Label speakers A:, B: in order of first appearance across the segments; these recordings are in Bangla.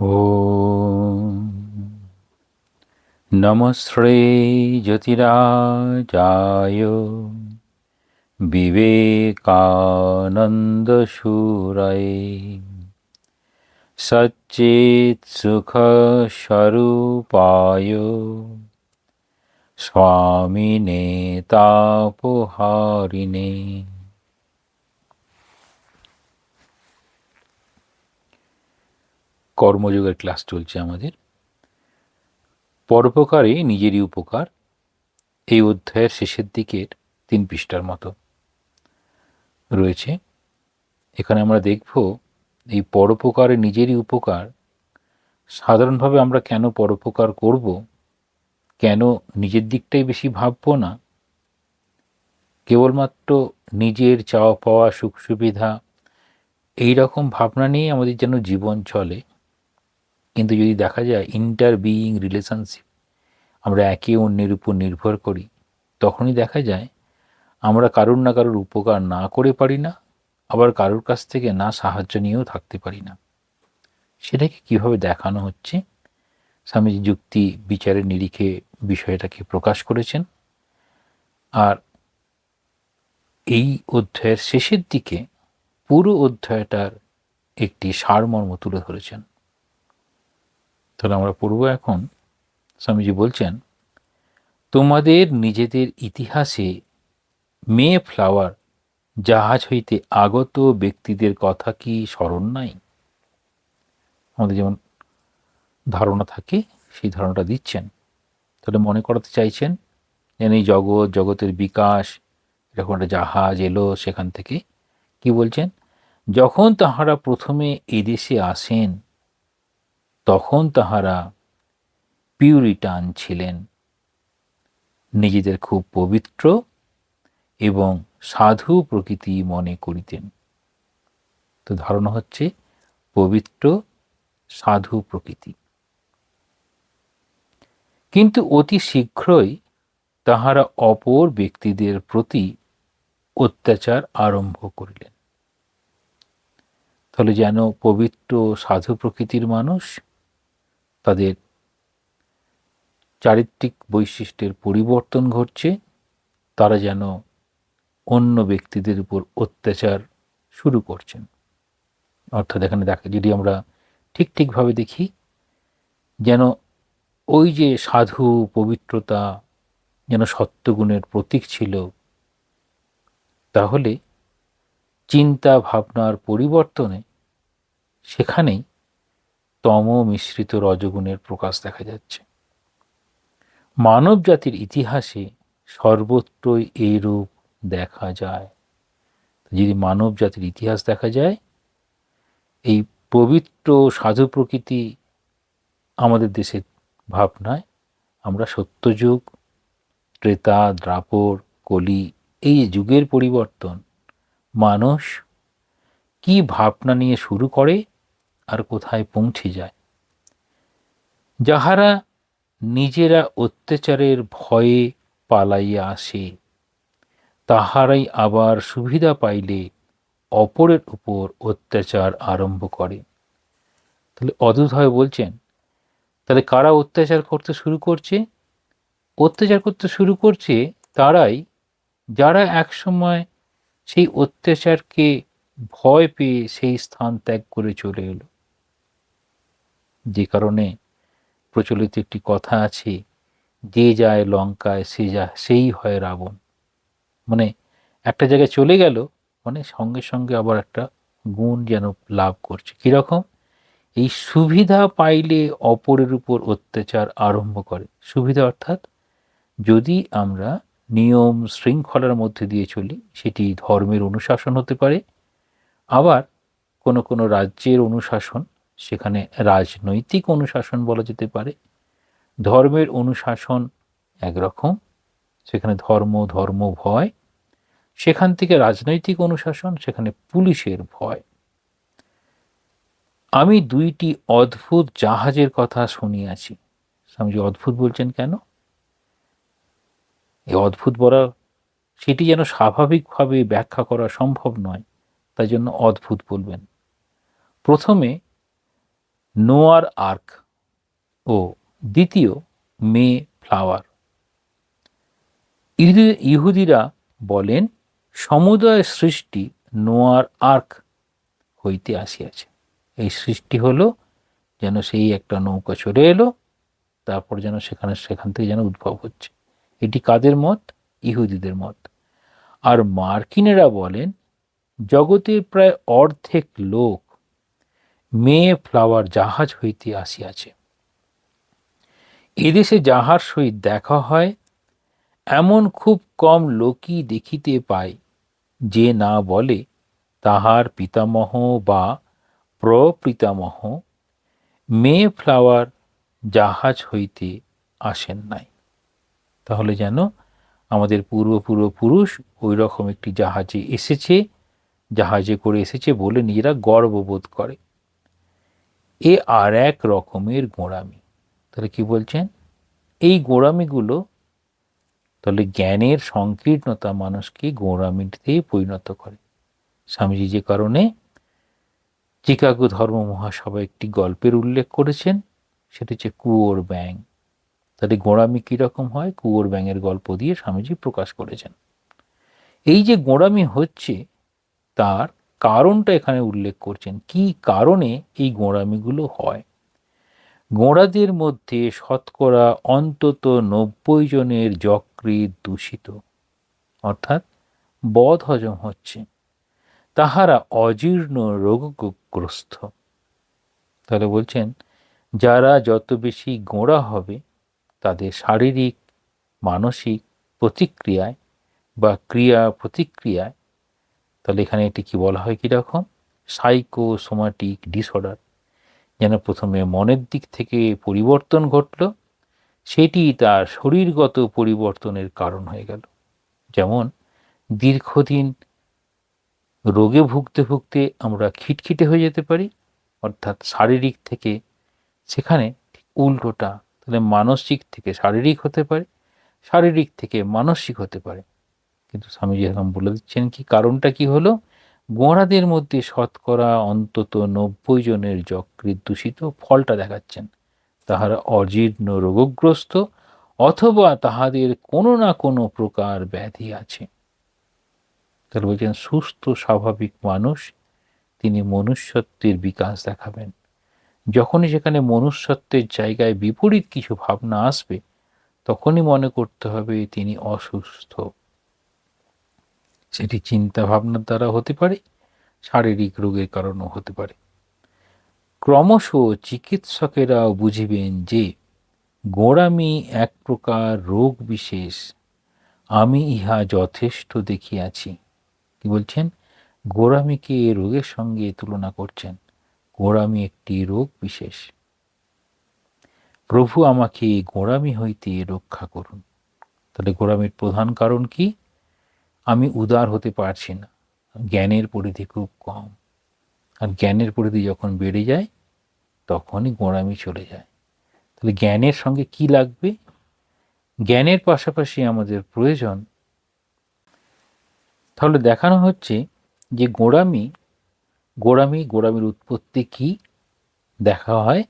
A: ॐ नमः श्रीज्योतिराजाय विवेकानन्दशूरये सच्चित्सुखस्वरूपाय स्वामिने तापहारिणे। কর্মযোগের ক্লাস চলছে আমাদের। পরোপকারে নিজেরই উপকার, এই অধ্যায়ের শেষের দিকের 3 পৃষ্ঠার মতো রয়েছে। এখানে আমরা দেখব এই পরোপকারে নিজেরই উপকার। সাধারণভাবে আমরা কেন পরোপকার করব, কেন নিজের দিকটাই বেশি ভাববো না, কেবলমাত্র নিজের চাওয়া পাওয়া সুখ সুবিধা এই রকম ভাবনা নিয়েই আমাদের যেন জীবন চলে। কিন্তু যদি দেখা যায় ইন্টার বিইং রিলেশনশিপ, আমরা একে অন্যের উপর নির্ভর করি, তখনই দেখা যায় আমরা কারুর না কারুর উপকার না করে পারি না, আবার কারুর কাছ থেকে না সাহায্য নিয়েও থাকতে পারি না। সেটাকে কিভাবে দেখানো হচ্ছে, স্বামীজি যুক্তি বিচারের নিরিখে বিষয়টাকে প্রকাশ করেছেন। আর এই অধ্যায়ের শেষের দিকে পুরো অধ্যায়টার একটি সারমর্ম তুলে ধরেছেন। তাহলে আমরা পড়ব এখন। স্বামীজি বলছেন, তোমাদের নিজেদের ইতিহাসে মে ফ্লাওয়ার জাহাজ হইতে আগত ব্যক্তিদের কথা কি স্মরণ নাই? আমাদের যেমন ধারণা থাকে সেই ধারণাটা দিচ্ছেন। তাহলে মনে করাতে চাইছেন যেন এই জগতের বিকাশ, এরকম একটা জাহাজ এলো, সেখান থেকে কি বলছেন, যখন তাহারা প্রথমে এদেশে আসেন তখন তাহারা পিউরিটান ছিলেন, নিজেদের খুব পবিত্র এবং সাধু প্রকৃতি মনে করিতেন। তো ধারণা হচ্ছে পবিত্র সাধু প্রকৃতি। কিন্তু অতি শীঘ্রই তাহারা অপর ব্যক্তিদের প্রতি অত্যাচার আরম্ভ করিলেন। তাহলে যেন পবিত্র সাধু প্রকৃতির মানুষ তাদের চারিত্রিক বৈশিষ্ট্যের পরিবর্তন ঘটছে, তারা যেন অন্য ব্যক্তিদের উপর অত্যাচার শুরু করছেন। অর্থাৎ এখানে যদি আমরা ঠিকভাবে দেখি, যেন ওই যে সাধু পবিত্রতা যেন সত্যগুণের প্রতীক ছিল, তাহলে চিন্তা ভাবনার পরিবর্তনে সেখানেই তম মিশ্রিত রজগুণের প্রকাশ দেখা যাচ্ছে। মানব জাতির ইতিহাসে সর্বত্রই এই রূপ দেখা যায়। যদি মানব জাতির ইতিহাস দেখা যায়, এই পবিত্র সাধু প্রকৃতি আমাদের দেশের ভাবনায় আমরা সত্যযুগ, ত্রেতা, দ্রাপর, কলি, এই যুগের পরিবর্তন, মানুষ কি ভাবনা নিয়ে শুরু করে আর কোথায় পৌঁছে যায়। যাহারা নিজেরা অত্যাচারের ভয়ে পালাইয়া আসে, তাহারাই আবার সুবিধা পাইলে অপরের উপর অত্যাচার আরম্ভ করে। তাহলে অদ্ভুতভাবে বলছেন, তাহলে কারা অত্যাচার করতে শুরু করছে? অত্যাচার করতে শুরু করছে তারাই যারা একসময় সেই অত্যাচারকে ভয় পেয়ে সেই স্থান ত্যাগ করে চলে এলো। যে কারণে প্রচলিত একটি কথা আছে, যে যায় লঙ্কায় সেই হয় রাবণ। মানে একটা জায়গায় চলে গেল, মানে সঙ্গে সঙ্গে আবার একটা গুণ যেন লাভ করছে। কিরকম? এই সুবিধা পাইলে অপরের উপর অত্যাচার আরম্ভ করে। সুবিধা অর্থাৎ যদি আমরা নিয়ম শৃঙ্খলার মধ্যে দিয়ে চলি, সেটি ধর্মের অনুশাসন হতে পারে, আবার কোনো কোনো রাজ্যের অনুশাসন, সেখানে রাজনৈতিক অনুশাসন বলা যেতে পারে। ধর্মের অনুশাসন একরকম, সেখানে ধর্ম ভয়, সেখান থেকে রাজনৈতিক অনুশাসন, সেখানে পুলিশের ভয়। আমি 2টি অদ্ভুত জাহাজের কথা শুনিয়াছি। স্বামীজি অদ্ভুত বলছেন কেন? এই অদ্ভুত বলা, সেটি যেন স্বাভাবিকভাবে ব্যাখ্যা করা সম্ভব নয়, তাই জন্য অদ্ভুত বলবেন। প্রথমে নোয়ার আর্ক ও দ্বিতীয় মে ফ্লাওয়ার। ইহুদিরা বলেন সমুদয় সৃষ্টি নোয়ার আর্ক হইতে আসিয়াছে। এই সৃষ্টি হলো যেন সেই একটা নৌকা চলে এলো, তারপর যেন সেখান থেকে যেন উদ্ভব হচ্ছে। এটি কাদের মত? ইহুদিদের মত। আর মার্কিনেরা বলেন জগতের প্রায় অর্ধেক লোক মে ফ্লাওয়ার জাহাজ হইতে আসিয়াছে। এদেশে যাহার সহিত দেখা হয় এমন খুব কম লোকই দেখিতে পায় যে না বলে তাহার পিতামহ বা প্রপিতামহ মে ফ্লাওয়ার জাহাজ হইতে আসেন নাই। তাহলে যেন আমাদের পূর্বপুরুষ ওই রকম একটি জাহাজে এসেছে, জাহাজে করে এসেছে বলে নিজেরা গর্ববোধ করে। এ আর এক রকমের গোঁড়ামি। তাহলে কি বলছেন? এই গোঁড়ামিগুলো তাহলে জ্ঞানের সংকীর্ণতা মানুষকে গোঁড়ামিতে পরিণত করে। স্বামীজি যে কারণে চিকাগো ধর্ম মহাসভায় একটি গল্পের উল্লেখ করেছেন, সেটা হচ্ছে কুয়োর ব্যাঙ। তাহলে গোঁড়ামি কীরকম হয়, কুয়োর ব্যাঙের গল্প দিয়ে স্বামীজি প্রকাশ করেছেন। এই যে গোঁড়ামি হচ্ছে তার কারণটা এখানে উল্লেখ করছেন। কি কারণে এই গোঁড়ামিগুলো হয়? গোঁড়াদের মধ্যে শতকরা অন্তত 90 জনের যকৃৎ দূষিত, অর্থাৎ বদ হজম হচ্ছে, তাহারা অজীর্ণ রোগগ্রস্ত। তাহলে বলছেন যারা যত বেশি গোঁড়া হবে তাদের শারীরিক মানসিক প্রতিক্রিয়ায় বা ক্রিয়া প্রতিক্রিয়ায়, তাহলে এখানে এটি কি বলা হয় কীরকম? Psychosomatic disorder. যেন প্রথমে মনের দিক থেকে পরিবর্তন ঘটল, সেটি তার শরীরগত পরিবর্তনের কারণ হয়ে গেল। যেমন দীর্ঘদিন রোগে ভুগতে ভুগতে আমরা খিটখিটে হয়ে যেতে পারি, অর্থাৎ শারীরিক থেকে সেখানে উল্টোটা, তাহলে মানসিক থেকে শারীরিক হতে পারে, শারীরিক থেকে মানসিক হতে পারে। কিন্তু স্বামীজি এখন বলে দিচ্ছেন কি কারণটা কি হলো? গোঁড়াদের মধ্যে শতকরা অন্তত 90 জনের যকৃৎ দূষিত, ফলটা দেখাচ্ছেন তাহারা অজীর্ণ রোগগ্রস্ত অথবা তাহাদের কোনো না কোনো প্রকার ব্যাধি আছে। তাহলে বলছেন সুস্থ স্বাভাবিক মানুষ তিনি মনুষ্যত্বের বিকাশ দেখাবেন। যখনই সেখানে মনুষ্যত্বের জায়গায় বিপরীত কিছু ভাবনা আসবে তখনই মনে করতে হবে তিনি অসুস্থ। সেটি চিন্তা ভাবনার দ্বারা হতে পারে, শারীরিক রোগের কারণেও হতে পারে। ক্রমশ চিকিৎসকেরাও বুঝিবেন যে গোঁড়ামি এক প্রকার রোগ বিশেষ, আমি ইহা যথেষ্ট দেখিয়াছি। কি বলছেন? গোঁড়ামিকে রোগের সঙ্গে তুলনা করছেন। গোঁড়ামি একটি রোগ বিশেষ। প্রভু আমাকে গোঁড়ামি হইতে রক্ষা করুন। তাহলে গোঁড়ামির প্রধান কারণ কি? আমি উদার হতে পারছি না, জ্ঞানের পরিধি খুব কম। আর জ্ঞানের পরিধি যখন বেড়ে যায় তখনই গোঁড়ামি চলে যায়। তাহলে জ্ঞানের সঙ্গে কি লাগবে? জ্ঞানের পাশাপাশি আমাদের প্রয়োজন, তাহলে দেখানো হচ্ছে যে গোঁড়ামির উৎপত্তি কি দেখা হয়।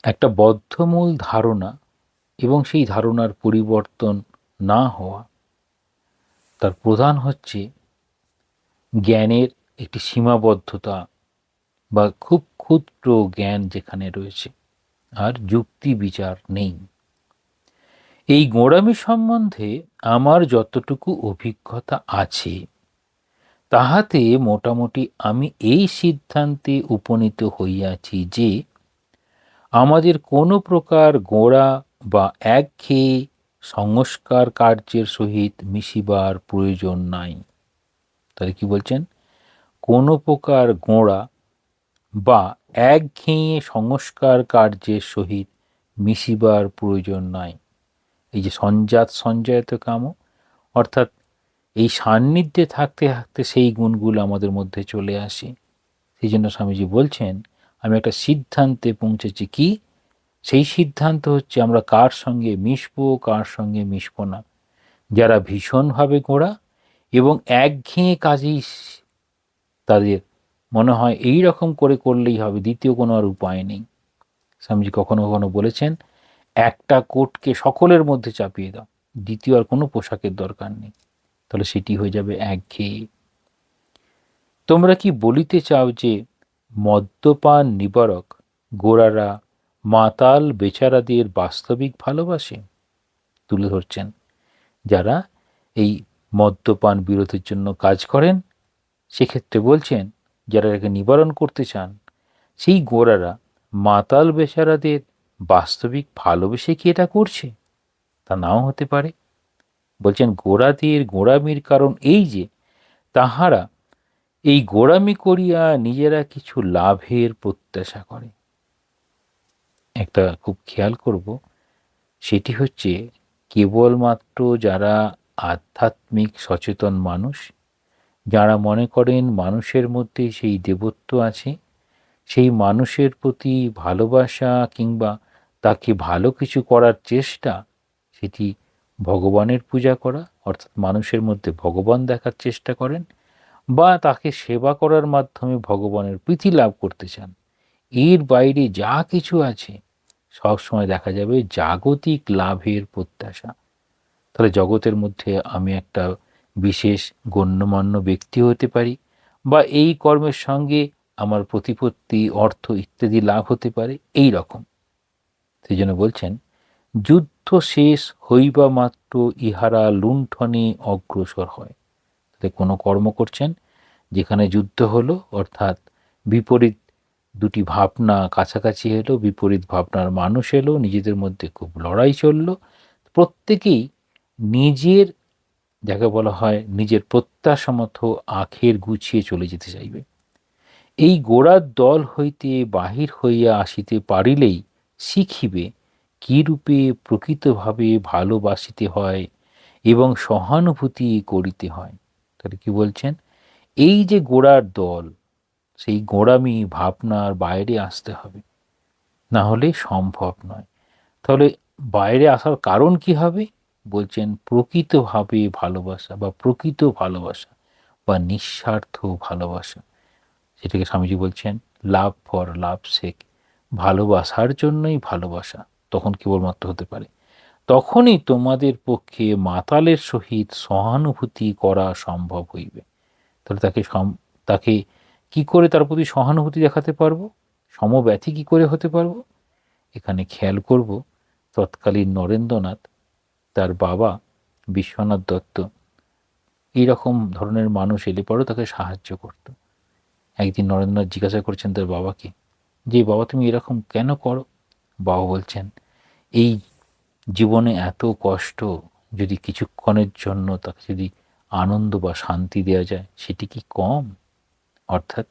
A: একটা বদ্ধমূল ধারণা এবং সেই ধারণার পরিবর্তন না হওয়া, তার প্রধান হচ্ছে জ্ঞানের একটি সীমাবদ্ধতা বা খুব ক্ষুদ্র জ্ঞান যেখানে রয়েছে, আর যুক্তি বিচার নেই। এই গোঁড়ামি সম্বন্ধে আমার যতটুকু অভিজ্ঞতা আছে তাহাতে মোটামুটি আমি এই সিদ্ধান্তে উপনীত হইয়াছি যে আমাদের কোনো প্রকার গোঁড়া বা একঘেয়ে সংস্কার কার্যের সহিত মিশিবার প্রয়োজন নাই। তাহলে কি বলছেন? কোনো প্রকার গোঁড়া বা একঘেয়ে সংস্কার কার্যের সহিত মিশিবার প্রয়োজন নাই। এই যে সঞ্জাত কাম, অর্থাৎ এই সান্নিধ্যে থাকতে থাকতে সেই গুণগুলো আমাদের মধ্যে চলে আসে। সেই জন্য স্বামীজি বলছেন আমি একটা সিদ্ধান্তে পৌঁছেছি। কি সেই সিদ্ধান্ত হচ্ছে আমরা কার সঙ্গে মিশবো, কার সঙ্গে মিশবো না। যারা ভীষণভাবে গোঁড়া এবং একঘেয়ে কাজেই তাদের মনে হয় এই রকম করে করলেই হবে, দ্বিতীয় কোনো আর উপায় নেই। স্বামীজি কখনো কখনো বলেছেন, একটা কোটকে সকলের মধ্যে চাপিয়ে দাও, দ্বিতীয় আর কোনো পোশাকের দরকার নেই, তাহলে সেটি হয়ে যাবে একঘেয়ে। তোমরা কি বলিতে চাও যে মদ্যপান নিবারক গোরারা মাতাল বেচারাদের বাস্তবিক ভালোবাসে? তুলে ধরছেন যারা এই মদ্যপান বিরোধের জন্য কাজ করেন, সেক্ষেত্রে বলছেন যারা একে নিবারণ করতে চান, সেই গোরারা মাতাল বেচারাদের বাস্তবিক ভালোবেসে কি এটা করছে? তা নাও হতে পারে। বলছেন গোরাদের গোঁড়ামির কারণ এই যে তাহারা এই গোঁড়ামি করিয়া নিজেরা কিছু লাভের প্রত্যাশা করে। একটা খুব খেয়াল করব, সেটি হচ্ছে কেবলমাত্র যারা আধ্যাত্মিক সচেতন মানুষ, যারা মনে করেন মানুষের মধ্যে সেই দেবত্ব আছে, সেই মানুষের প্রতি ভালোবাসা কিংবা তাকে ভালো কিছু করার চেষ্টা, সেটি ভগবানের পূজা করা, অর্থাৎ মানুষের মধ্যে ভগবান দেখার চেষ্টা করেন, বা তাকে সেবা করার মাধ্যমে ভগবানের প্রীতি লাভ করতে চান, এর বাইরে যা কিছু আছে সবসময় দেখা যাবে জাগতিক লাভের প্রত্যাশা। তাহলে জগতের মধ্যে আমি একটা বিশেষ গণ্যমান্য ব্যক্তি হতে পারি, বা এই কর্মের সঙ্গে আমার প্রতিপত্তি, অর্থ ইত্যাদি লাভ হতে পারে, এই রকম। সেই জন্য বলছেন যুদ্ধ শেষ হইবা মাত্র ইহারা লুণ্ঠনে অগ্রসর হয়। তাহলে কোনো কর্ম করছেন যেখানে যুদ্ধ হলো, অর্থাৎ বিপরীত দুটি ভাবনা কাছাকাছি এলো, বিপরীত ভাবনার মানুষ এলো, নিজেদের মধ্যে খুব লড়াই চলল, প্রত্যেকেই নিজের, যাকে বলা হয় নিজের প্রত্যাশা মতো আখের গুছিয়ে চলে যেতে চাইবে। এই গোড়ার দল হইতে বাহির হইয়া আসিতে পারিলেই শিখিবে কিরূপে প্রকৃতভাবে ভালোবাসিতে হয় এবং সহানুভূতি করিতে হয়। তাহলে কি বলছেন, এই যে গোড়ার দল, সেই গোঁড়ামি ভাবনার বাইরে আসতে হবে, না হলে সম্ভব নয়। তাহলে বাইরে আসার কারণ কি হবে? বলছেন প্রকৃতভাবে ভালোবাসা বা প্রকৃত ভালোবাসা বা নিঃস্বার্থ ভালোবাসা, সেটাকে স্বামীজি বলছেন লাভ ফর লাভ সেক, ভালোবাসার জন্যই ভালোবাসা তখন কেবলমাত্র হতে পারে। তখনই তোমাদের পক্ষে মাতালের সহিত সহানুভূতি করা সম্ভব হইবে। তাহলে তাকে কি করে তার প্রতি সহানুভূতি দেখাতে পারবো, সমব্যথী কি করে হতে পারবো? এখানে খেয়াল করব, তৎকালীন নরেন্দ্রনাথ, তার বাবা বিশ্বনাথ দত্ত, এইরকম ধরনের মানুষ এলে পরেও তাকে সাহায্য করত। একদিন নরেন্দ্রনাথ জিজ্ঞাসা করছেন তার বাবাকে, যে বাবা তুমি এরকম কেন করো? বাবা বলছেন, এই জীবনে এত কষ্ট, যদি কিছুক্ষণের জন্য তাকে যদি আনন্দ বা শান্তি দেওয়া যায়, সেটি কি কম? অর্থাৎ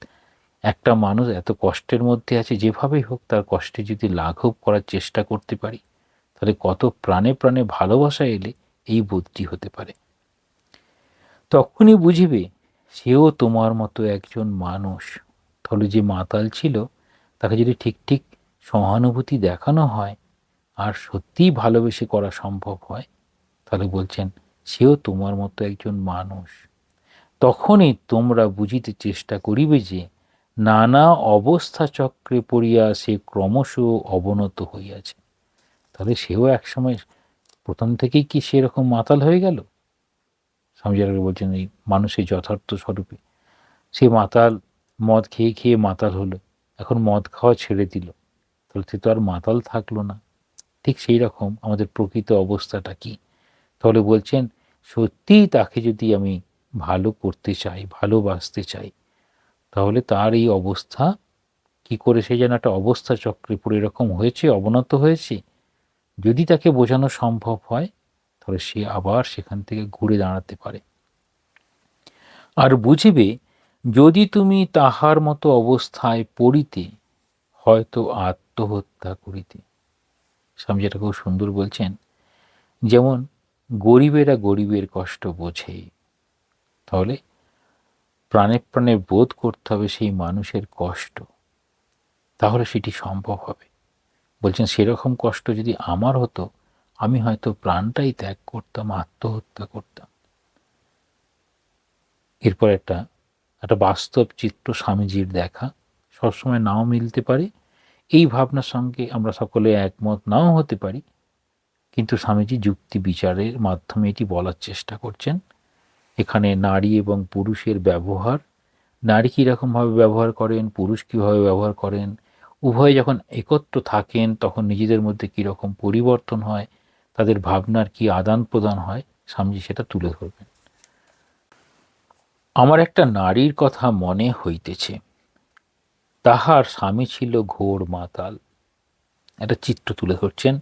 A: একটা মানুষ এত কষ্টের মধ্যে আছে, যেভাবেই হোক তার কষ্টে যদি লাঘব করার চেষ্টা করতে পারি, তাহলে কত প্রাণে প্রাণে ভালোবাসা এলে এই বোধটি হতে পারে। তখনই বুঝিবে সেও তোমার মতো একজন মানুষ। তাহলে যে মাতাল ছিল, তাকে যদি ঠিক ঠিক সহানুভূতি দেখানো হয় আর সত্যিই ভালোবেসে করা সম্ভব হয়, তাহলে বলছেন সেও তোমার মতো একজন মানুষ। তখনই তোমরা বুঝিতে চেষ্টা করিবে যে নানা অবস্থা চক্রে পড়িয়া সে ক্রমশ অবনত হইয়াছে। তাহলে সেও একসময় প্রথম থেকেই কি সেরকম মাতাল হয়ে গেল? স্বামীজি বলছেন এই মানুষের যথার্থ স্বরূপে সে মাতাল, মদ খেয়ে খেয়ে মাতাল হলো, এখন মদ খাওয়া ছেড়ে দিল, তাহলে সে তো আর মাতাল থাকলো না। ঠিক সেই রকম আমাদের প্রকৃত অবস্থাটা কি? তাহলে বলছেন সত্যিই তাকে যদি আমি ভালো করতে চাই, ভালোবাসতে চাই, তাহলে তার এই অবস্থা কি করে, সে যেন একটা অবস্থা চক্রে পুরো এরকম হয়েছে, অবনত হয়েছে, যদি তাকে বোঝানো সম্ভব হয়, তাহলে সে আবার সেখান থেকে ঘুরে দাঁড়াতে পারে। আর বুঝিবে যদি তুমি তাহার মতো অবস্থায় পড়িতে, হয়তো আত্মহত্যা করিতে। স্বামীজি এটা খুব সুন্দর বলছেন, যেমন গরিবেরা গরিবের কষ্ট বোঝে, তাহলে প্রাণে প্রাণে বোধ করতে হবে সেই মানুষের কষ্ট, তাহলে সেটি সম্ভব হবে। বলছেন সেরকম কষ্ট যদি আমার হতো, আমি হয়তো প্রাণটাই ত্যাগ করতাম, আত্মহত্যা করতাম। এরপর একটা একটা বাস্তব চিত্র স্বামীজির দেখা, সবসময় নাও মিলতে পারে। এই ভাবনার সঙ্গে আমরা সকলে একমত নাও হতে পারি, কিন্তু স্বামীজি যুক্তি বিচারের মাধ্যমে এটি বলার চেষ্টা করছেন। এখানে নারী এবং পুরুষের ব্যবহার, নারী কীরকমভাবে ব্যবহার করেন, পুরুষ কীভাবে ব্যবহার করেন, উভয়ে যখন একত্র থাকেন তখন নিজেদের মধ্যে কীরকম পরিবর্তন হয়, তাদের ভাবনার কী আদান প্রদান হয়, স্বামীজি সেটা তুলে ধরবেন। আমার একটা নারীর কথা মনে হইতেছে, তাহার স্বামী ছিল ঘোর মাতাল। একটা চিত্র তুলে ধরছেন।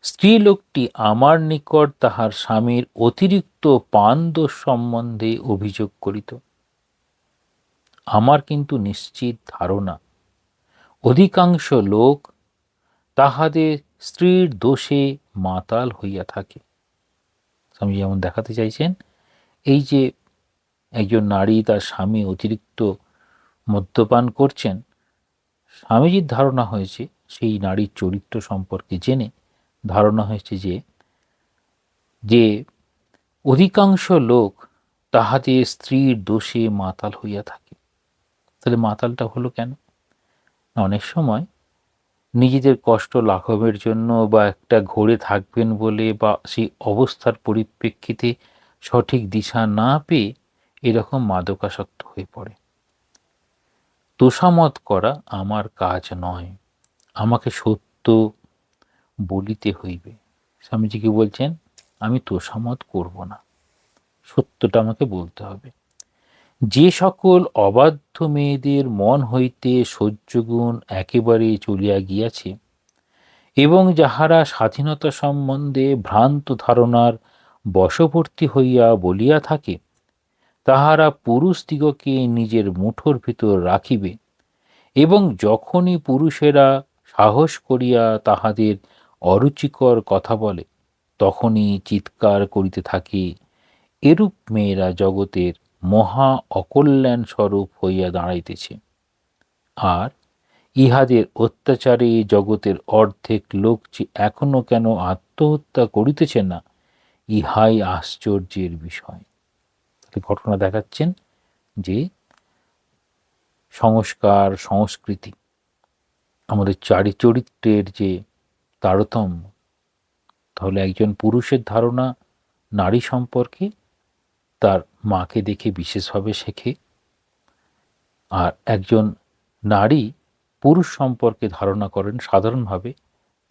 A: স্ত্রী লোকটি আমার নিকট তাহার স্বামীর অতিরিক্ত পানদোষ সম্বন্ধে অভিযোগ করিত। আমার কিন্তু নিশ্চিত ধারণা অধিকাংশ লোক তাহাদের স্ত্রীর দোষে মাতাল হইয়া থাকে। স্বামী যেমন দেখাতে চাইছেন, এই যে একজন নারী তার স্বামী অতিরিক্ত মদ্যপান করছেন, স্বামীজির ধারণা হয়েছে, সেই নারীর চরিত্র সম্পর্কে জেনে ধারণা হয়েছে যে অধিকাংশ লোক তাহাদের স্ত্রীর দোষে মাতাল হইয়া থাকে। তাহলে মাতালটা হলো কেন? অনেক সময় নিজেদের কষ্ট লাঘবের জন্য বা একটা ঘোরে থাকবেন বলে বা সেই অবস্থার পরিপ্রেক্ষিতে সঠিক দিশা না পেয়ে এরকম মাদকাসক্ত হয়ে পড়ে। তোষামত করা আমার কাজ নয়, আমাকে সত্য বলিতে হইবে। স্বামীজি কি বলছেন? আমি তোষামত করব না, সত্যটা আমাকে বলতে হবে। যে সকল অবাধ্য মেয়েদের মন হইতে সহ্যগুণ একেবারে চলিয়া গিয়াছে এবং যাহারা স্বাধীনতা সম্বন্ধে ভ্রান্ত ধারণার বশবর্তী হইয়া বলিয়া থাকে, তাহারা পুরুষদিগকে নিজের মুঠোর ভিতর রাখিবে এবং যখনই পুরুষেরা সাহস করিয়া তাহাদের অরুচিকর কথা বলে, তখনই চিৎকার করিতে থাকে, এরূপ মেয়েরা জগতের মহা অকল্যাণ স্বরূপ হইয়া দাঁড়াইতেছে। আর ইহাদের অত্যাচারে জগতের অর্ধেক লোক যে এখনো কেন আত্মহত্যা করিতেছে না, ইহাই আশ্চর্যের বিষয়। ঘটনা দেখাচ্ছেন যে সংস্কার, সংস্কৃতি, আমাদের চরিত্রের যে তারতম্য, তাহলে একজন পুরুষের ধারণা নারী সম্পর্কে তার মাকে দেখে বিশেষভাবে শেখে, আর একজন নারী পুরুষ সম্পর্কে ধারণা করেন সাধারণভাবে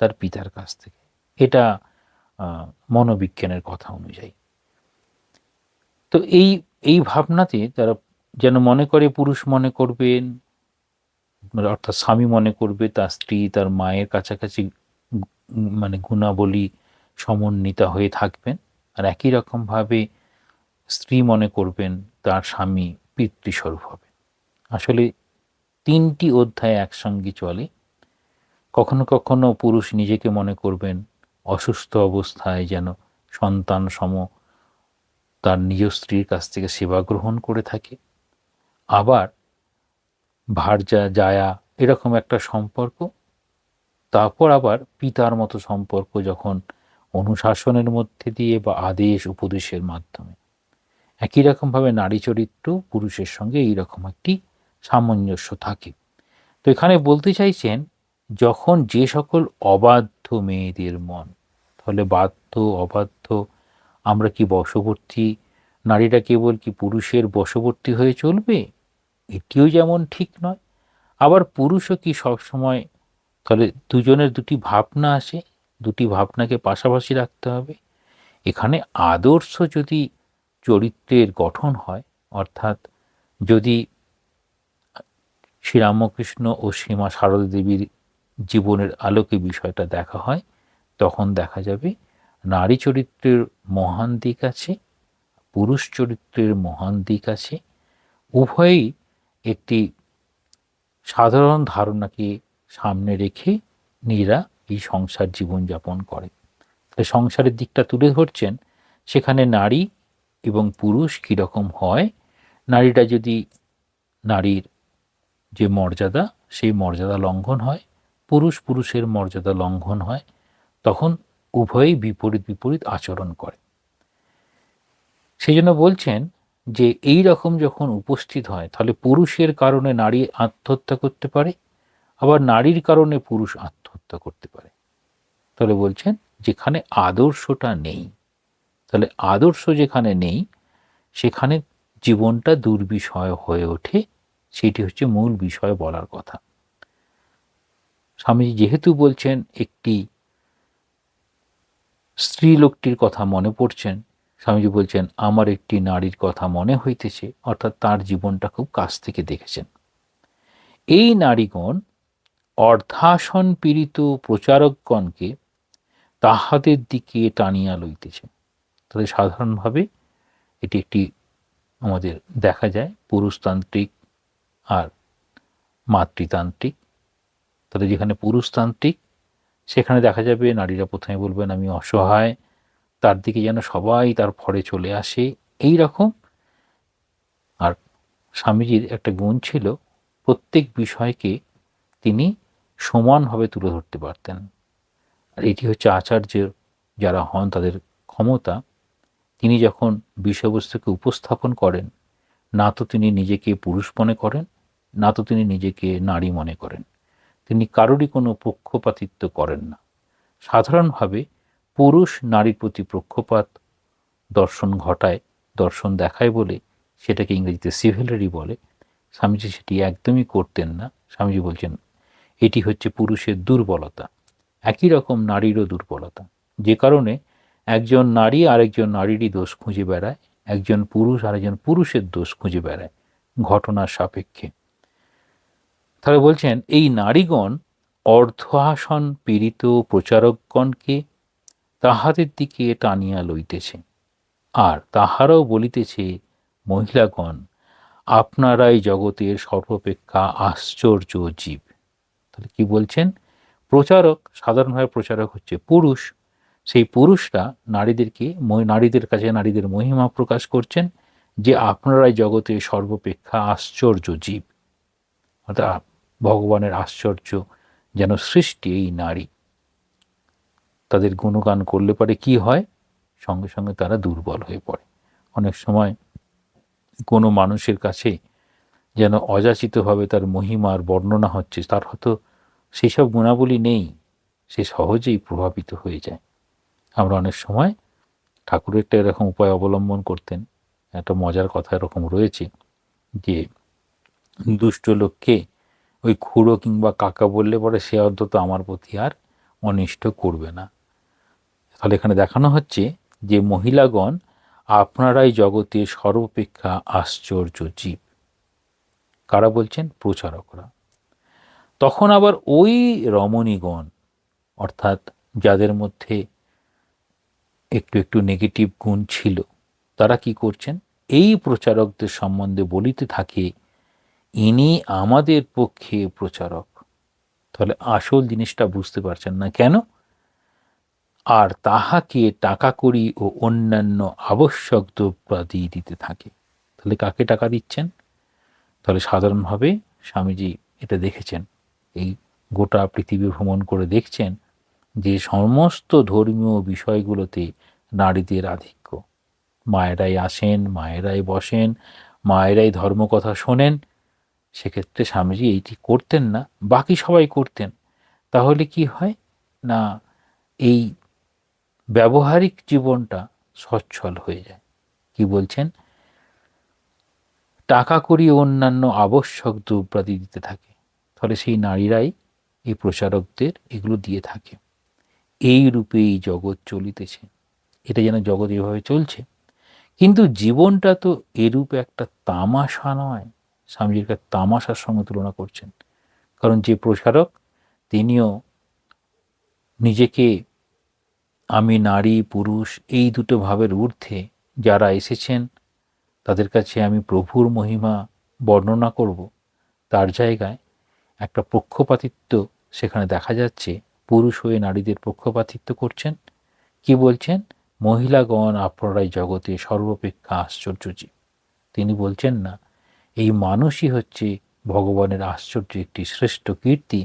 A: তার পিতার কাছ থেকে। এটা মনোবিজ্ঞানের কথা অনুযায়ী। তো এই ভাবনাতে তারা যেন মনে করে, পুরুষ মনে করবেন, অর্থাৎ স্বামী মনে করবে তার স্ত্রী তার মায়ের কাছাকাছি মানে গুণাবলী সমন্বিতা হয়ে থাকবেন, আর একই রকমভাবে স্ত্রী মনে করবেন তার স্বামী পিতৃস্বরূপ হবে। আসলে তিনটি অধ্যায় একসঙ্গে চলে। কখনো কখনো পুরুষ নিজেকে মনে করবেন অসুস্থ অবস্থায় যেন সন্তান সম তার নিজ স্ত্রীর কাছ থেকে সেবা গ্রহণ করে থাকে, আবার ভার্যা জায়া এরকম একটা সম্পর্ক, তারপর আবার পিতার মতো সম্পর্ক যখন অনুশাসনের মধ্যে দিয়ে বা আদেশ উপদেশের মাধ্যমে। একই রকমভাবে নারী চরিত্র পুরুষের সঙ্গে এইরকম একটি সামঞ্জস্য থাকে। তো এখানে বলতে চাইছেন, যখন যে সকল অবাধ্য মেয়েদের মন, তাহলে বাধ্য অবাধ্য, আমরা কি বশবর্তী, নারীরা কেবল কি পুরুষের বশবর্তী হয়ে চলবে? এটিও যেমন ঠিক নয়। আবার পুরুষও কি সবসময়, তাহলে দুজনের দুটি ভাবনা আসে, দুটি ভাবনাকে পাশাপাশি রাখতে হবে। এখানে আদর্শ যদি চরিত্রের গঠন হয়, অর্থাৎ যদি শ্রীরামকৃষ্ণ ও শ্রীমা সারদা দেবীর জীবনের আলোকে বিষয়টা দেখা হয়, তখন দেখা যাবে নারী চরিত্রের মহান দিক আছে, পুরুষ চরিত্রের মহান দিক আছে। উভয়ই একটি সাধারণ ধারণাকে সামনে রেখে নিজেরা এই সংসার জীবনযাপন করে। সংসারের দিকটা তুলে ধরছেন, সেখানে নারী এবং পুরুষ কীরকম হয়। নারীরা যদি, নারীর যে মর্যাদা, সেই মর্যাদা লঙ্ঘন হয়, পুরুষের মর্যাদা লঙ্ঘন হয়, তখন উভয়ই বিপরীত বিপরীত আচরণ করে। সেই জন্য বলছেন যে এই রকম যখন উপস্থিত হয়, তাহলে পুরুষের কারণে নারী আত্মহত্যা করতে পারে, আবার নারীর কারণে পুরুষ আত্মহত্যা করতে পারে। তাহলে বলছেন যেখানে আদর্শটা নেই, তাহলে আদর্শ যেখানে নেই সেখানে জীবনটা দুর্বিষয় হয়ে ওঠে। সেটি হচ্ছে মূল বিষয় বলার কথা। স্বামীজি যেহেতু বলছেন একটি স্ত্রী লোকটির কথা মনে পড়ছেন, স্বামীজি বলছেন আমার একটি নারীর কথা মনে হইতেছে, অর্থাৎ তার জীবনটা খুব কাছ থেকে দেখেছেন। এই নারীগণ অর্ধাসন পীড়িত প্রচারকগণকে তাহাদের দিকে টানিয়া লইতেছে। তাহলে সাধারণভাবে এটি একটি আমাদের দেখা যায় পুরুষতান্ত্রিক আর মাতৃতান্ত্রিক। তাহলে যেখানে পুরুষতান্ত্রিক সেখানে দেখা যাবে নারীরা প্রথমে বলবেন আমি অসহায়, তার দিকে যেন সবাই তার ফরে চলে আসে, এই রকম। আর স্বামীজির একটা গুণ ছিল, প্রত্যেক বিষয়কে তিনি সমানভাবে তুলে ধরতে পারতেন। আর এটি হচ্ছে আচার্যের যারা হন তাদের ক্ষমতা। তিনি যখন বিষয়বস্তুকে উপস্থাপন করেন, না তো তিনি নিজেকে পুরুষ মনে করেন, না তো তিনি নিজেকে নারী মনে করেন। তিনি কারোরই কোনো পক্ষপাতিত্ব করেন না। সাধারণভাবে পুরুষ নারীর প্রতি পক্ষপাত দর্শন ঘটায়, দর্শন দেখায় বলে সেটাকে ইংরেজিতে সিভেলারি বলে। স্বামীজি সেটি একদমই করতেন না। স্বামীজি বলছেন এটি হচ্ছে পুরুষের দুর্বলতা, একই রকম নারীরও দুর্বলতা, যে কারণে একজন নারী আরেকজন নারীরই দোষ খুঁজে বেড়ায়, একজন পুরুষ আরেকজন পুরুষের দোষ খুঁজে বেড়ায় ঘটনার সাপেক্ষে। তাহলে বলছেন এই নারীগণ অর্ধাসন পীড়িত প্রচারকগণকে তাহাদের দিকে টানিয়া লইতেছে, আর তাহারাও বলিতেছে মহিলাগণ আপনারাই জগতের সর্বাপেক্ষা আশ্চর্য জীব। তাহলে কি বলছেন? প্রচারক, সাধারণভাবে প্রচারক হচ্ছে পুরুষ, সেই পুরুষরা নারীদের কাছে নারীদের মহিমা প্রকাশ করছেন যে আপনারাই জগতের সর্বাপেক্ষা আশ্চর্য জীব, অর্থাৎ ভগবানের আশ্চর্য যেন সৃষ্টি এই নারী। তাদের গুণগান করলে পরে কি হয়? সঙ্গে সঙ্গে তারা দুর্বল হয়ে পড়ে। অনেক সময় কোনো মানুষের কাছে যেন অযাচিতভাবে তার মহিমার বর্ণনা হচ্ছে, তার হয়তো সেই সব গুণাবলী নেই, সে সহজেই প্রভাবিত হয়ে যায়। আমরা অনেক সময় ঠাকুর একটা এরকম উপায় অবলম্বন করতেন। একটা মজার কথা এরকম রয়েছে যে দুষ্ট লোককে ওই খুড়ো কিংবা কাকা বললে পরে সে অন্তত আমার প্রতি আর অনিষ্ট করবে না। তাহলে এখানে দেখানো হচ্ছে যে মহিলাগণ আপনারাই জগতের সর্বাপেক্ষা আশ্চর্য জীব। কারা বলছেন? প্রচারকরা। তখন আবার ওই রমণীগণ, অর্থাৎ যাদের মধ্যে একটু একটু নেগেটিভ গুণ ছিল, তারা কি করছেন? এই প্রচারকদের সম্বন্ধে বলিতে থাকে ইনি আমাদের পক্ষে প্রচারক। তাহলে আসল জিনিসটা বুঝতে পারছেন না কেন? আর তাহাকে টাকা কড়ি ও অন্যান্য আবশ্যক দ্রব্যাদি দিতে থাকে। তাহলে কাকে টাকা দিচ্ছেন? তাহলে সাধারণভাবে স্বামীজি এটা দেখেছেন, এই গোটা পৃথিবী ভ্রমণ করে দেখছেন যে সমস্ত ধর্মীয় বিষয়গুলোতে নারীদের আধিক্য। মায়েরাই আসেন, মায়েরাই বসেন, মায়েরাই ধর্মকথা শোনেন। সেক্ষেত্রে স্বামীজি এইটি করতেন না, বাকি সবাই করতেন। তাহলে কি হয় না, এই ব্যবহারিক জীবনটা সচ্ছল হয়ে যায়। কি বলছেন? টাকা কড়ি অন্যান্য আবশ্যক দ্রব্যাদি দিতে থাকে। ফলে সেই নারীরাই এই প্রচারকদের এগুলো দিয়ে থাকে। এই রূপেই জগৎ চলিতেছে। এটা যেন জগৎ এভাবে চলছে, কিন্তু জীবনটা তো এরূপে একটা তামাশা নয়। স্বামীজির কাছে তামাশার সঙ্গে তুলনা করছেন। কারণ যে প্রচারক, তিনিও নিজেকে আমি নারী পুরুষ এই দুটো ভাবের ঊর্ধ্বে যারা এসেছেন তাদের কাছে আমি প্রভুর মহিমা বর্ণনা করব, তার জায়গায় একটা পক্ষপাতিত্ব সেখানে দেখা যাচ্ছে। পুরুষ হয়ে নারীদের পক্ষপাতিত্ব করছেন। কি বলছেন? মহিলাগণ আপনারাই জগতে সর্বাপেক্ষা আশ্চর্য জীব। তিনি বলছেন না এই মানুষই হচ্ছে ভগবানের আশ্চর্য একটি শ্রেষ্ঠ কীর্তি।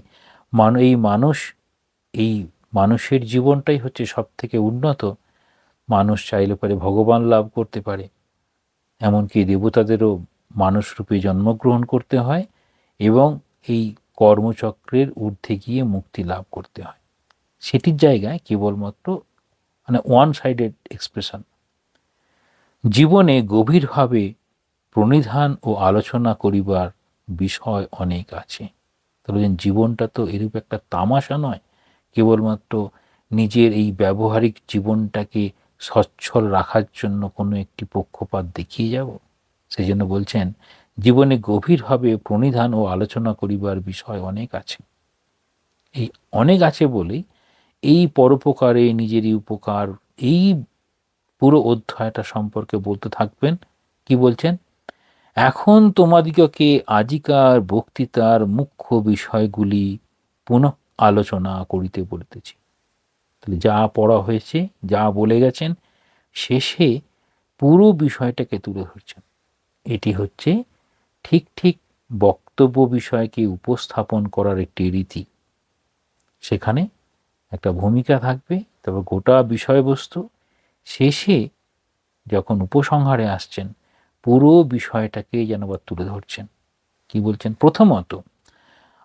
A: এই মানুষের জীবনটাই হচ্ছে সব থেকে উন্নত। মানুষ চাইলে পারে ভগবান লাভ করতে পারে, এমনকি দেবতাদেরও মানুষরূপে জন্মগ্রহণ করতে হয় এবং এই কর্মচক্রের ঊর্ধ্বে গিয়ে মুক্তি লাভ করতে হয়। সেটির জায়গায় কেবলমাত্র ওয়ান সাইডেড এক্সপ্রেশন। জীবনে গভীরভাবে প্রণিধান ও আলোচনা করিবার বিষয় অনেক আছে। তবে জীবনটা তো এরূপ একটা তামাশা নয়, কেবলমাত্র নিজের এই ব্যবহারিক জীবনটাকে সচ্ছল রাখার জন্য কোনো একটি পক্ষপাত দেখিয়ে যাব। সেই জন্য বলছেন, জীবনে গভীরভাবে প্রণিধান ও আলোচনা করিবার বিষয় অনেক আছে। এই অনেক আছে বলেই এই পরোপকারে নিজেরই উপকার, এই পুরো অধ্যায়টা সম্পর্কে বলতে থাকবেন। কি বলছেন? এখন তোমাদিগকে আজিকার বক্তৃতার মুখ্য বিষয়গুলি পুনঃ আলোচনা করিতে বলিতেছি। তাহলে যা পড়া হয়েছে, যা বলে গেছেন, শেষে পুরো বিষয়টাকে তুলে ধরছেন। এটি হচ্ছে ঠিক ঠিক বক্তব্য বিষয়কে উপস্থাপন করার একটি রীতি। সেখানে একটা ভূমিকা থাকবে, তবে গোটা বিষয়বস্তু শেষে যখন উপসংহারে আসছেন, পুরো বিষয়টাকে যেন আবার তুলে ধরছেন। কি বলছেন? প্রথমত,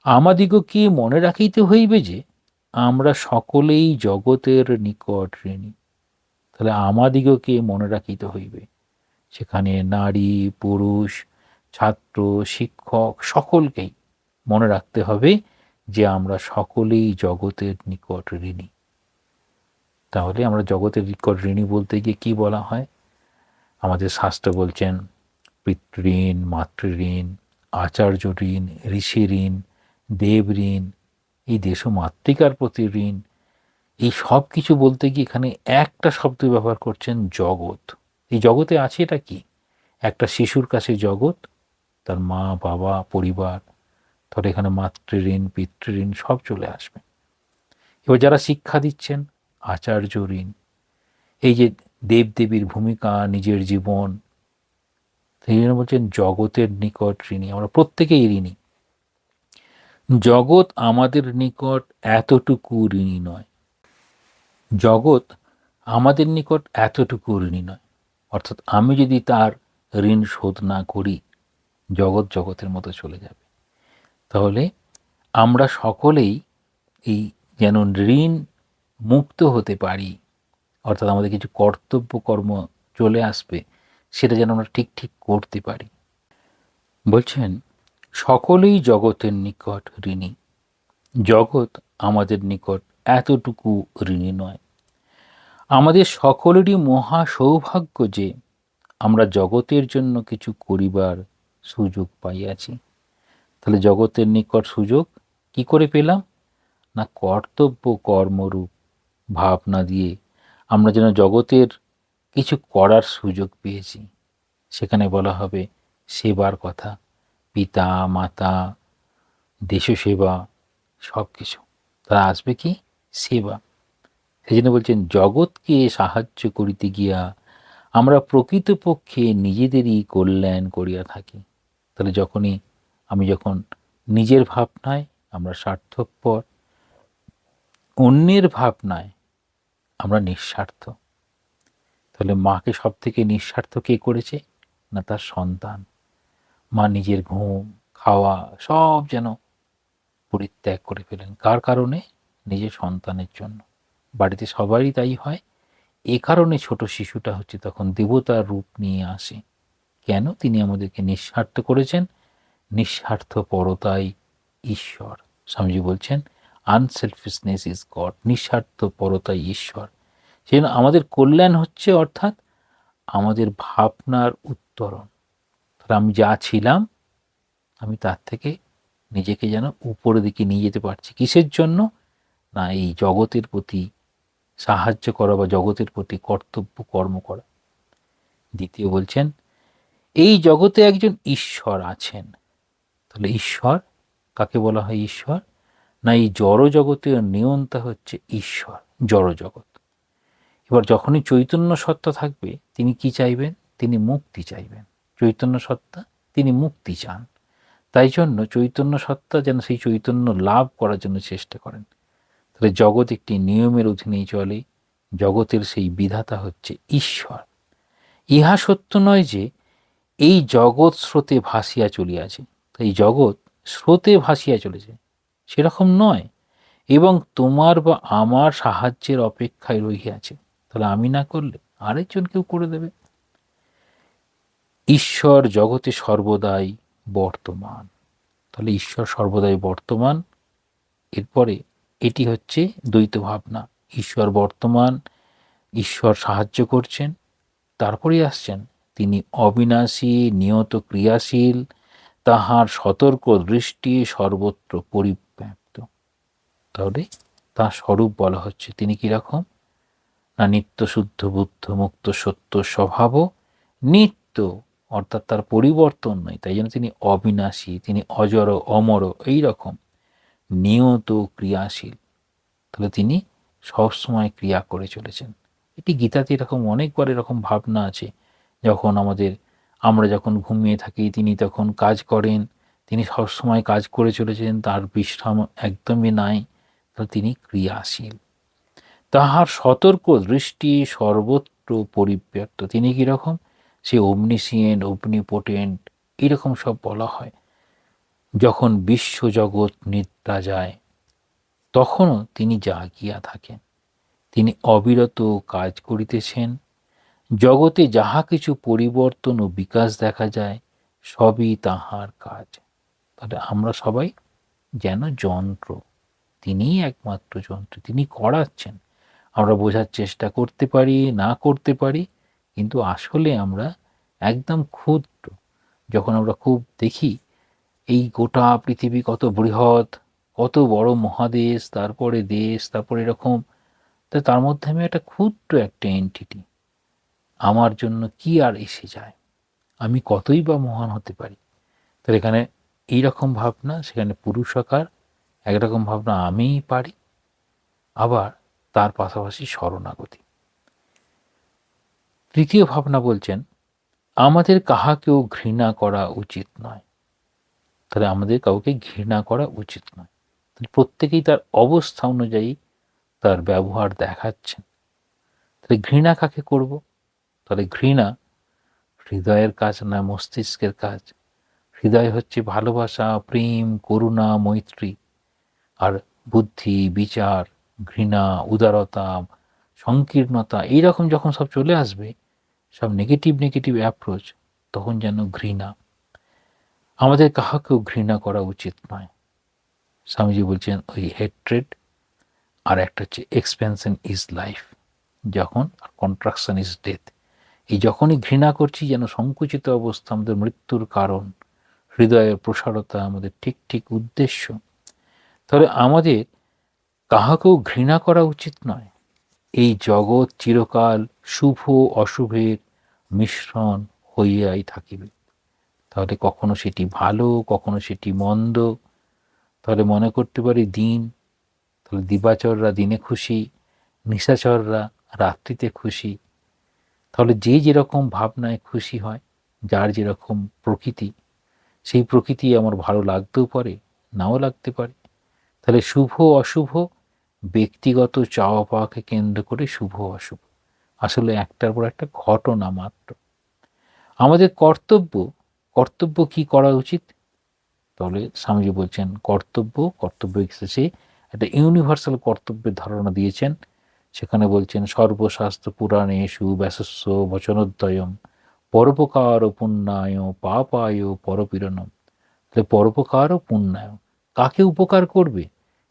A: আমাদিগকে মনে রাখিতে হইবে যে আমরা সকলেই জগতের নিকট ঋণী। তাহলে আমাদিগকে মনে রাখিতে হইবে, সেখানে নারী, পুরুষ, ছাত্র, শিক্ষক সকলকেই মনে রাখতে হবে যে আমরা সকলেই জগতের নিকট ঋণী। তাহলে আমরা জগতের নিকট ঋণী বলতে গিয়ে কি বলা হয়? আমাদের শাস্ত্র বলছেন পিতৃঋণ, মাতৃঋণ, আচার্য ঋণ, ঋষি ঋণ, দেব ঋণ, এই দেশ মাতৃকার প্রতি ঋণ। এই সব কিছু বলতে গিয়ে এখানে একটা শব্দ ব্যবহার করছেন, জগৎ। এই জগতে আছে এটা কি? একটা শিশুর কাছে জগৎ তার মা, বাবা, পরিবার। তাহলে এখানে মাতৃঋণ, পিতৃঋণ সব চলে আসবে। এবার যারা শিক্ষা দিচ্ছেন, আচার্য ঋণ। এই যে দেবদেবীর ভূমিকা, নিজের জীবন, সেই জন্য বলছেন জগতের নিকট ঋণী। আমরা প্রত্যেকেই ঋণী। জগৎ আমাদের নিকট এতটুকু ঋণী নয়। জগৎ আমাদের নিকট এতটুকু ঋণী নয়। অর্থাৎ আমি যদি তার ঋণ শোধ না করি, জগৎ জগতের মতো চলে যাবে। তাহলে আমরা সকলেই এই যেন ঋণ মুক্ত হতে পারি, অর্থাৎ আমাদের কিছু কর্তব্য কর্ম চলে আসবে, সেটা যেন আমরা ঠিক ঠিক করতে পারি। বলছেন সকলেই জগতের নিকট ঋণী। জগৎ আমাদের নিকট এতটুকু ঋণী নয়। আমাদের সকলেরই মহা সৌভাগ্য যে আমরা জগতের জন্য কিছু করিবার সুযোগ পাইয়াছি। তাহলে জগতের নিকট সুযোগ কি করে পেলাম? না কর্তব্য কর্মরূপ ভাবনা দিয়ে আমরা যেন জগতের কিছু করার সুযোগ পেয়েছি। সেখানে বলা হবে সেবার কথা, পিতা, মাতা, দেশসেবা, সব কিছু। তারা আসবে কি? সেবা। সেই জন্য বলছেন জগৎকে সাহায্য করিতে গিয়া আমরা প্রকৃতপক্ষে নিজেদেরই কল্যাণ করিয়া থাকি। তাহলে আমি যখন নিজের ভাবনায় আমরা স্বার্থপর, অন্যের ভাবনায় আমরা নিঃস্বার্থ। তাহলে মাকে সব থেকে নিঃস্বার্থ কে করেছে? না তার সন্তান। মা নিজের ঘুম, খাওয়া সব যেন পরিত্যাগ করে ফেলেন। কার কারণে? নিজের সন্তানের জন্য। বাড়িতে সবারই তাই হয়। এ কারণে ছোট শিশুটা হচ্ছে তখন দেবতার রূপ নিয়ে আসে। কেন? তিনি আমাদেরকে নিঃস্বার্থ করেছেন। নিঃস্বার্থ পরতাই ঈশ্বর। স্বামীজি বলছেন আনসেলফিশনেস ইজ গড। নিঃস্বার্থ পরতাই ঈশ্বর। সেই আমাদের কল্যাণ হচ্ছে, অর্থাৎ আমাদের ভাবনার উত্তরণ। তাহলে আমি যা ছিলাম, আমি তার থেকে নিজেকে যেন উপরের দিকে নিয়ে যেতে পারছি। কিসের জন্য? না এই জগতের প্রতি সাহায্য করা বা জগতের প্রতি কর্তব্য কর্ম করা। দ্বিতীয় বলছেন এই জগতে একজন ঈশ্বর আছেন। তাহলে ঈশ্বর কাকে বলা হয়? ঈশ্বর না এই জড় জগতের নিয়ন্তা হচ্ছে ঈশ্বর, জড় জগৎ। এবার যখনই চৈতন্য সত্তা থাকবে, তিনি কি চাইবেন? তিনি মুক্তি চাইবেন। চৈতন্য সত্তা, তিনি মুক্তি চান। তাই জন্য চৈতন্য সত্তা যেন সেই চৈতন্য লাভ করার জন্য চেষ্টা করেন। তাহলে জগৎ একটি নিয়মের অধীনেই চলে। জগতের সেই বিধাতা হচ্ছে ঈশ্বর। ইহা সত্য নয় যে এই জগৎ স্রোতে ভাসিয়া চলিয়াছে। এই জগৎ স্রোতে ভাসিয়া চলেছে, সেরকম নয়, এবং তোমার বা আমার সাহায্যের অপেক্ষায় রহিয়াছে। তাহলে আমি না করলে আরেকজন কেউ করে দেবে। ঈশ্বর জগতে সর্বদাই বর্তমান। তাহলে ঈশ্বর সর্বদাই বর্তমান। এরপরে এটি হচ্ছে দ্বৈত ভাবনা। ঈশ্বর বর্তমান, ঈশ্বর সাহায্য করছেন, তারপরেই আসছেন তিনি অবিনাশী, নিয়ত ক্রিয়াশীল, তাহার সতর্ক দৃষ্টি সর্বত্র পরিব্যাপ্ত। তাহলে তার স্বরূপ বলা হচ্ছে তিনি কিরকম না, নিত্য শুদ্ধ বুদ্ধ মুক্ত সত্য স্বভাব, নিত্য অর্থাৎ তার পরিবর্তন নয়, তাই জন্য তিনি অবিনাশী, তিনি অজর অমর, এই রকম নিয়ত ক্রিয়াশীল। তাহলে তিনি সবসময় ক্রিয়া করে চলেছেন। এটি গীতাতে এরকম অনেকবার এরকম ভাবনা আছে। যখন আমরা যখন ঘুমিয়ে থাকি তিনি তখন কাজ করেন, তিনি সবসময় কাজ করে চলেছেন, তার বিশ্রাম একদমই নাই। তাহলে তিনি ক্রিয়াশীল। তাহার সতর্ক দৃষ্টি সর্বত্র পরিব্যাপ্ত। তিনি কীরকম, সে অমনিসিয়েন্ট, অমনিপোটেন্ট, এরকম সব বলা হয়। যখন বিশ্বজগৎ নিদ্রা যায় তখনও তিনি জাগিয়া থাকেন। তিনি অবিরত কাজ করিতেছেন। জগতে যাহা কিছু পরিবর্তন ও বিকাশ দেখা যায় সবই তাহার কাজ। তাহলে আমরা সবাই যেন যন্ত্র, তিনিই একমাত্র যন্ত্র, তিনি করাচ্ছেন। আমরা বোঝার চেষ্টা করতে পারি, না করতে পারি, কিন্তু আসলে আমরা একদম ক্ষুদ্র। যখন আমরা খুব দেখি এই গোটা পৃথিবী কত বৃহৎ, কত বড় মহাদেশ, তারপরে দেশ, তারপরে এরকম, তার মধ্যে আমি একটা ক্ষুদ্র একটা এন্টিটি, আমার জন্য কি আর এসে যায়, আমি কতই বা মহান হতে পারি। তাহলে এখানে এইরকম ভাবনা, সেখানে পুরুষাকার একরকম ভাবনা, আমিই পারি, আবার তার পাশাপাশি শরণাগতি। তৃতীয় ভাবনা বলছেন আমাদের কাহাকেও ঘৃণা করা উচিত নয়। তাহলে আমাদের কাউকে ঘৃণা করা উচিত নয়। প্রত্যেকেই তার অবস্থা অনুযায়ী তার ব্যবহার দেখাচ্ছেন। তাহলে ঘৃণা কাকে করব? তাহলে ঘৃণা হৃদয়ের কাজ না মস্তিষ্কের কাজ। হৃদয় হচ্ছে ভালোবাসা, প্রেম, করুণা, মৈত্রী, আর বুদ্ধি, বিচার, ঘৃণা, উদারতা, সংকীর্ণতা, এইরকম যখন সব চলে আসবে, সব নেগেটিভ অ্যাপ্রোচ, তখন যেন ঘৃণা। আমাদের কাহাকেও ঘৃণা করা উচিত নয়। স্বামীজি বলছেন ওই হেট্রেড, আর একটা হচ্ছে এক্সপেনশন ইজ লাইফ, যখন আর কন্ট্রাকশন ইজ ডেথ। এই যখনই ঘৃণা করছি যেন সংকুচিত অবস্থা আমাদের মৃত্যুর কারণ, হৃদয়ের প্রসারতা আমাদের ঠিক উদ্দেশ্য। তাহলে আমাদের কাহাকেও ঘৃণা করা উচিত নয়। এই জগৎ চিরকাল শুভ অশুভের মিশ্রণ হইয়াই থাকিবে। তাহলে কখনো সেটি ভালো, কখনো সেটি মন্দ। তাহলে মনে করতে পারি দিন, তাহলে দিবাচররা দিনে খুশি, নিশাচররা রাত্রিতে খুশি। তাহলে যে যেরকম ভাবনায় খুশি হয়, যার যেরকম প্রকৃতি, সেই প্রকৃতি আমার ভালো লাগতেও পারে, নাও লাগতে পারে। তাহলে শুভ অশুভ ব্যক্তিগত চাওয়া পাওয়াকে কেন্দ্র করে শুভ অশুভ আসলে একটার পর একটা ঘটনা মাত্র। আমাদের কর্তব্য কি করা উচিত? তাহলে স্বামীজি বলছেন কর্তব্য এসেছে একটা ইউনিভার্সাল কর্তব্যের ধারণা দিয়েছেন। সেখানে বলছেন সর্বশাস্ত্র পুরাণেষু ব্যাসস্য বচনোদ্বয়ম পরোপকার পুণ্যায় পাপায় পরপীড়নম। তাহলে পরোপকার ও পুণ্যায়, কাকে উপকার করবে?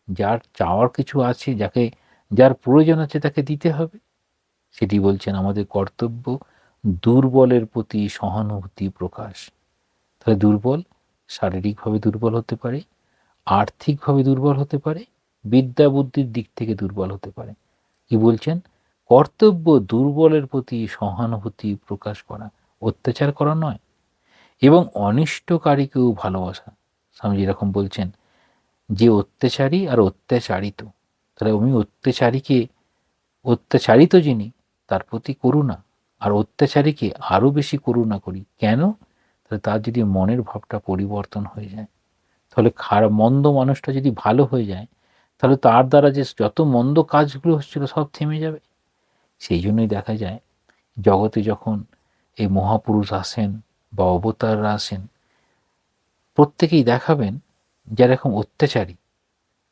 A: যার চাওয়ার কিছু আছে, যার প্রয়োজন আছে তাকে দিতে হবে। সেটি বলছেন আমাদের কর্তব্য। দুর্বলের প্রতি সহানুভূতি প্রকাশ। তাহলে দুর্বল শারীরিকভাবে দুর্বল হতে পারে, আর্থিকভাবে দুর্বল হতে পারে, বিদ্যা বুদ্ধির দিক থেকে দুর্বল হতে পারে। কি বলছেন? কর্তব্য দুর্বলের প্রতি সহানুভূতি প্রকাশ করা, অত্যাচার করা নয়, এবং অনিষ্টকারীকেও ভালোবাসা। স্বামীজি এরকম বলছেন যে অত্যাচারী আর অত্যাচারিত, তাহলে আমি অত্যাচারিত যিনি তার প্রতি করুণা, আর অত্যাচারীকে আরও বেশি করুণা করি। কেন? তাহলে তার যদি মনের ভাবটা পরিবর্তন হয়ে যায়, তাহলে মন্দ মানুষটা যদি ভালো হয়ে যায়, তাহলে তার দ্বারা যে যত মন্দ কাজগুলো হচ্ছিল সব থেমে যাবে। সেই জন্যই দেখা যায় জগতে যখন এই মহাপুরুষ আসেন, বা অবতাররা আসেন, প্রত্যেকেই দেখাবেন যারা এরকম অত্যাচারী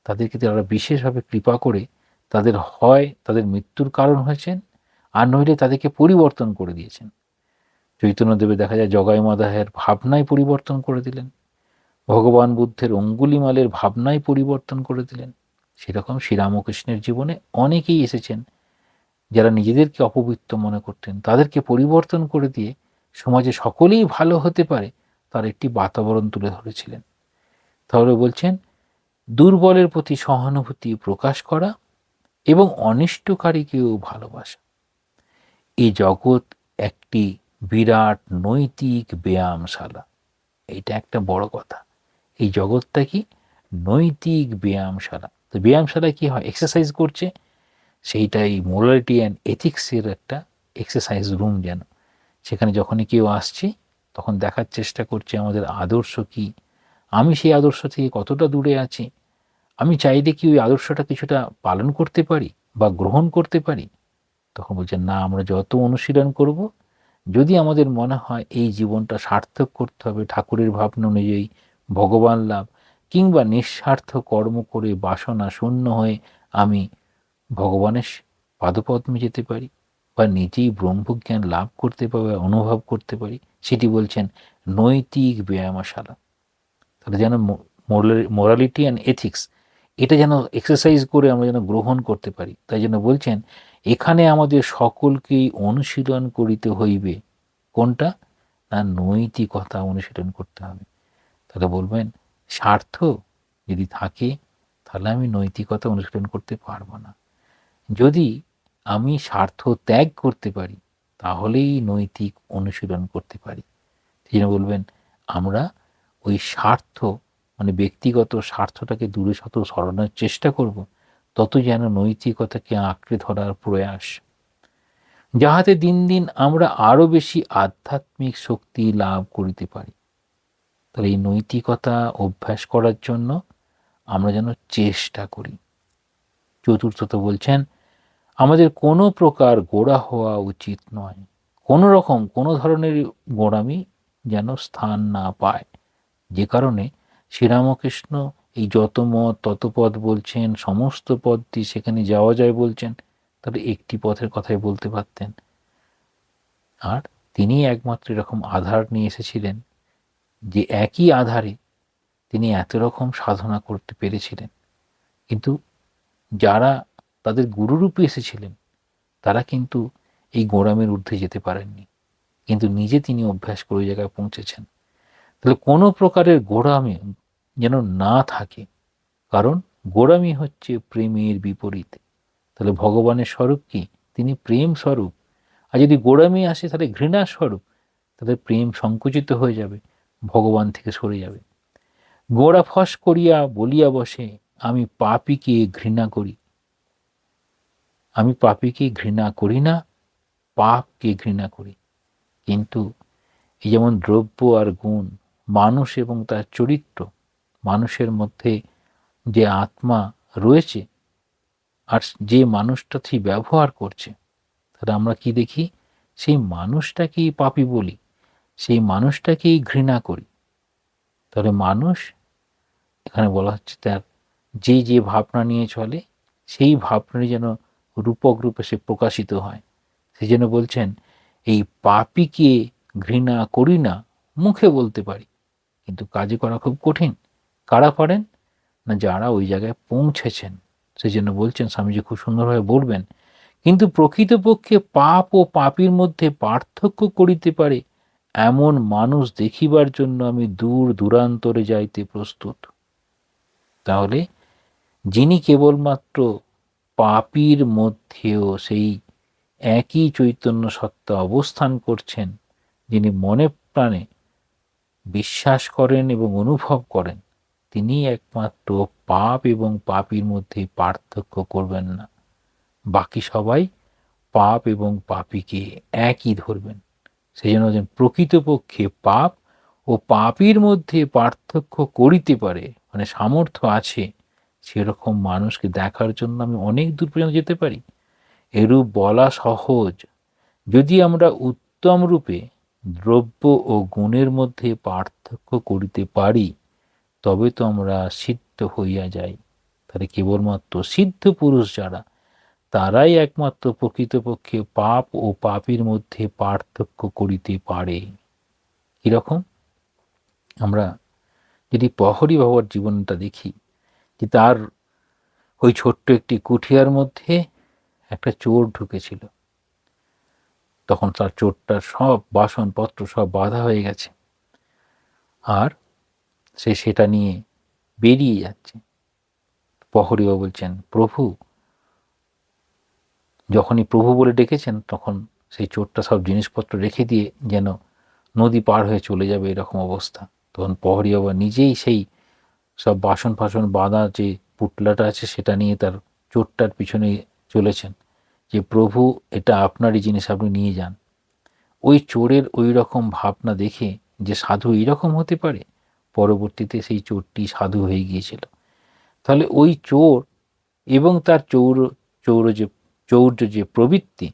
A: তাদেরকে তারা বিশেষভাবে কৃপা করে তাদের হয় তাদের মৃত্যুর কারণ হয়েছেন, আর নইলে তাদেরকে পরিবর্তন করে দিয়েছেন। চৈতন্যদেবে দেখা যায় জগাই মাদাহের ভাবনায় পরিবর্তন করে দিলেন, ভগবান বুদ্ধের অঙ্গুলিমালের ভাবনায় পরিবর্তন করে দিলেন। সেরকম শ্রীরামকৃষ্ণের জীবনে অনেকেই এসেছেন যারা নিজেদেরকে অপবিত্র মনে করতেন, তাদেরকে পরিবর্তন করে দিয়ে সমাজে সকলেই ভালো হতে পারে তার একটি বাতাবরণ তুলে ধরেছিলেন। তাহলে বলছেন দুর্বলের প্রতি সহানুভূতি প্রকাশ করা এবং অনিষ্টকারীকেও ভালোবাসা। এই জগৎ একটি বিরাট নৈতিক ব্যায়ামশালা। এটা একটা বড় কথা। এই জগৎটা কি নৈতিক ব্যায়ামশালা। তো ব্যায়ামশালায় কি হয়, এক্সারসাইজ করছে, সেইটাই মোরালিটি অ্যান্ড এথিক্সের একটা এক্সারসাইজ রুম যেন। সেখানে যখনই কেউ আসছে তখন দেখার চেষ্টা করছে আমাদের আদর্শ কি, আমি সেই আদর্শ থেকে কতটা দূরে আছি, আমি চাইলে কি ওই আদর্শটা কিছুটা পালন করতে পারি বা গ্রহণ করতে পারি। তখন বলছেন না, আমরা যত অনুশীলন করব, যদি আমাদের মনে হয় এই জীবনটা সার্থক করতে হবে ঠাকুরের ভাবনা অনুযায়ী ভগবান লাভ, কিংবা নিঃস্বার্থ কর্ম করে বাসনা শূন্য হয়ে আমি ভগবানের পাদপদ্মে যেতে পারি বা নিজেই ব্রহ্মজ্ঞান লাভ করতে পারি, অনুভব করতে পারি, সেটি বলছেন নৈতিক ব্যায়ামশালা। তাহলে যেন মোরালিটি অ্যান্ড এথিক্স এটা যেন এক্সারসাইজ করে আমরা যেন গ্রহণ করতে পারি। তাই জন্য বলছেন এখানে আমাদের সকলকেই অনুশীলন করিতে হইবে। কোনটা? না, নৈতিকতা অনুশীলন করতে হবে। তাহলে বলবেন স্বার্থ যদি থাকে তাহলে আমি নৈতিকতা অনুশীলন করতে পারবো না। যদি আমি স্বার্থ ত্যাগ করতে পারি তাহলেই নৈতিক অনুশীলন করতে পারি। সেই জন্য বলবেন আমরা ওই স্বার্থ মানে ব্যক্তিগত স্বার্থটাকে দূরে শত সরানোর চেষ্টা করব, তত যেন নৈতিকতাকে আঁকড়ে ধরার প্রয়াস, যাহাতে দিন দিন আমরা আরও বেশি আধ্যাত্মিক শক্তি লাভ করিতে পারি। তাহলে এই নৈতিকতা অভ্যাস করার জন্য আমরা যেন চেষ্টা করি। চতুর্থত বলছেন আমাদের কোনো প্রকার গোঁড়া হওয়া উচিত নয়। কোনো রকম কোনো ধরনের গোঁড়ামি যেন স্থান না পায়। যে কারণে শ্রীরামকৃষ্ণ এই যত মত তত পথ বলছেন, সমস্ত পথটি সেখানে যাওয়া যায় বলছেন, তাহলে একটি পথের কথাই বলতে পারতেন। আর তিনি একমাত্র এরকম আধার নিয়ে এসেছিলেন যে একই আধারে তিনি এত রকম সাধনা করতে পেরেছিলেন। কিন্তু যারা তাদের গুরুরূপে এসেছিলেন তারা কিন্তু এই গোঁড়ামির ঊর্ধ্বে যেতে পারেননি, কিন্তু নিজে তিনি অভ্যাস করে ওই জায়গায় পৌঁছেছেন। তাহলে কোনো প্রকারের গোঁড়ামি যেন না থাকে, কারণ গোঁড়ামি হচ্ছে প্রেমের বিপরীত। তাহলে ভগবানের স্বরূপ কি? তিনি প্রেম স্বরূপ। আর যদি গোঁড়ামি আসে তাহলে ঘৃণা স্বরূপ, তাহলে প্রেম সংকুচিত হয়ে যাবে, ভগবান থেকে সরে যাবে। গোঁড়া ফস করিয়া বলিয়া বসে আমি পাপীকে ঘৃণা করি। আমি পাপীকে ঘৃণা করি না, পাপকে ঘৃণা করি। কিন্তু এই যেমন দ্রব্য আর গুণ, মানুষ এবং তার চরিত্র, মানুষের মধ্যে যে আত্মা রয়েছে আর যে মানুষটা ঠিক ব্যবহার করছে, তাহলে আমরা কি দেখি? সেই মানুষটাকেই পাপী বলি, সেই মানুষটাকেই ঘৃণা করি। তাহলে মানুষ এখানে বলা হচ্ছে তার যে যে ভাবনা নিয়ে চলে সেই ভাবনারই যেন রূপক রূপে সে প্রকাশিত হয়। সেই জন্য বলছেন এই পাপীকে ঘৃণা করি না মুখে বলতে পারি, কিন্তু কাজে করা খুব কঠিন। কারা পারেন? না, যারা ওই জায়গায় পৌঁছেছেন। সেই জন্য বলছেন, স্বামীজি খুব সুন্দরভাবে বলবেন, কিন্তু প্রকৃতপক্ষে পাপ ও পাপীর মধ্যে পার্থক্য করিতে পারে এমন মানুষ দেখিবার জন্য আমি দূর দূরান্তরে যাইতে প্রস্তুত। তাহলে যিনি কেবলমাত্র পাপীর মধ্যেও সেই একই চৈতন্য সত্তা অবস্থান করছেন, যিনি মনে প্রাণে বিশ্বাস করেন এবং অনুভব করেন, তিনি একমাত্র পাপ এবং পাপীর মধ্যে পার্থক্য করবেন না। বাকি সবাই পাপ এবং পাপীকে একই ধরবেন। সেই জন্য প্রকৃতপক্ষে পাপ ও পাপীর মধ্যে পার্থক্য করিতে পারে, মানে সামর্থ্য আছে, সেরকম মানুষকে দেখার জন্য আমি অনেক দূর পর্যন্ত যেতে পারি। এরূপ বলা সহজ, যদি আমরা উত্তম রূপে দ্রব্য ও গুণের মধ্যে পার্থক্য করিতে পারি, তবে তো আমরা সিদ্ধ হইয়া যাই। তাহলে কেবলমাত্র সিদ্ধ পুরুষ যারা, তারাই একমাত্র প্রকৃতপক্ষে পাপ ও পাপীর মধ্যে পার্থক্য করিতে পারে। কিরকম? আমরা যদি প্রহরী বাবার জীবনটা দেখি, যে তার ওই ছোট্ট একটি কুঠিয়ার মধ্যে একটা চোর ঢুকেছিল। তখন তার চোরটার সব বাসনপত্র সব বাঁধা হয়ে গেছে, আর সে সেটা নিয়ে বেরিয়ে যাচ্ছে। প্রহরী বাবা বলছেন, প্রভু। যখনই প্রভু বলে ডেকেছেন, তখন সেই চোরটা সব জিনিসপত্র রেখে দিয়ে যেন নদী পার হয়ে চলে যাবে, এরকম অবস্থা। তখন প্রহরী বাবা নিজেই সেই সব বাসন ফাসন বাঁধা যে পুটলাটা আছে সেটা নিয়ে তার চোরটার পিছনে চলেছেন, যে প্রভু, এটা আপনারই জিনিস, আপনি নিয়ে যান। ওই চোরের ওই রকম ভাবনা দেখে যে সাধু এইরকম হতে পারে, পরবর্তীতে সেই চোরটি সাধু হয়ে গিয়েছিল। তাহলে ওই চোর এবং তার চৌর্য যে প্রবৃত্তি,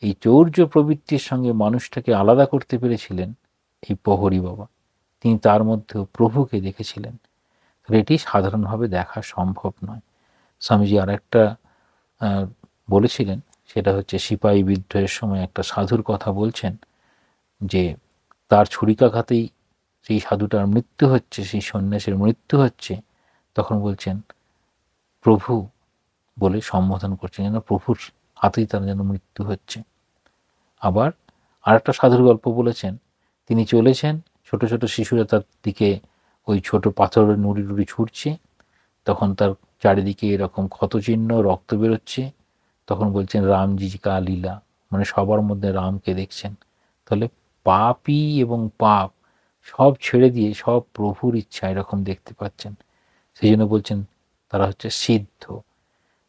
A: এই চৌর্য প্রবৃত্তির সঙ্গে মানুষটাকে আলাদা করতে পেরেছিলেন এই প্রহরী বাবা। তিনি তার মধ্যেও প্রভুকে দেখেছিলেন। তাহলে এটি সাধারণভাবে দেখা সম্ভব নয়। স্বামীজি আর একটা বলেছিলেন, সেটা হচ্ছে সিপাহী বিদ্রোহের সময় একটা সাধুর কথা বলছেন, যে তার ছুরিকাঘাতেই সেই সাধুটার মৃত্যু হচ্ছে, সেই সন্ন্যাসীর মৃত্যু হচ্ছে। তখন বলছেন, প্রভু বলে সম্বোধন করছেন, যেন প্রভুর হাতেই তার যেন মৃত্যু হচ্ছে। আবার আরেকটা সাধুর গল্প বলেছেন, তিনি চলেছেন, ছোট ছোট শিশুরা তার দিকে ওই ছোট পাথরের নুড়ি টুড়ি ছুটছে, তখন তার চারিদিকে এরকম ক্ষতচিহ্ন, রক্ত বেরোচ্ছে। তখন বলছেন, রামজি কা লীলা, মানে সবার মধ্যে রামকে দেখছেন। তাহলে পাপই এবং পাপ সব ছেড়ে দিয়ে সব প্রভুর ইচ্ছা এরকম দেখতে পাচ্ছেন। সেই জন্য বলছেন তারা হচ্ছে সিদ্ধ।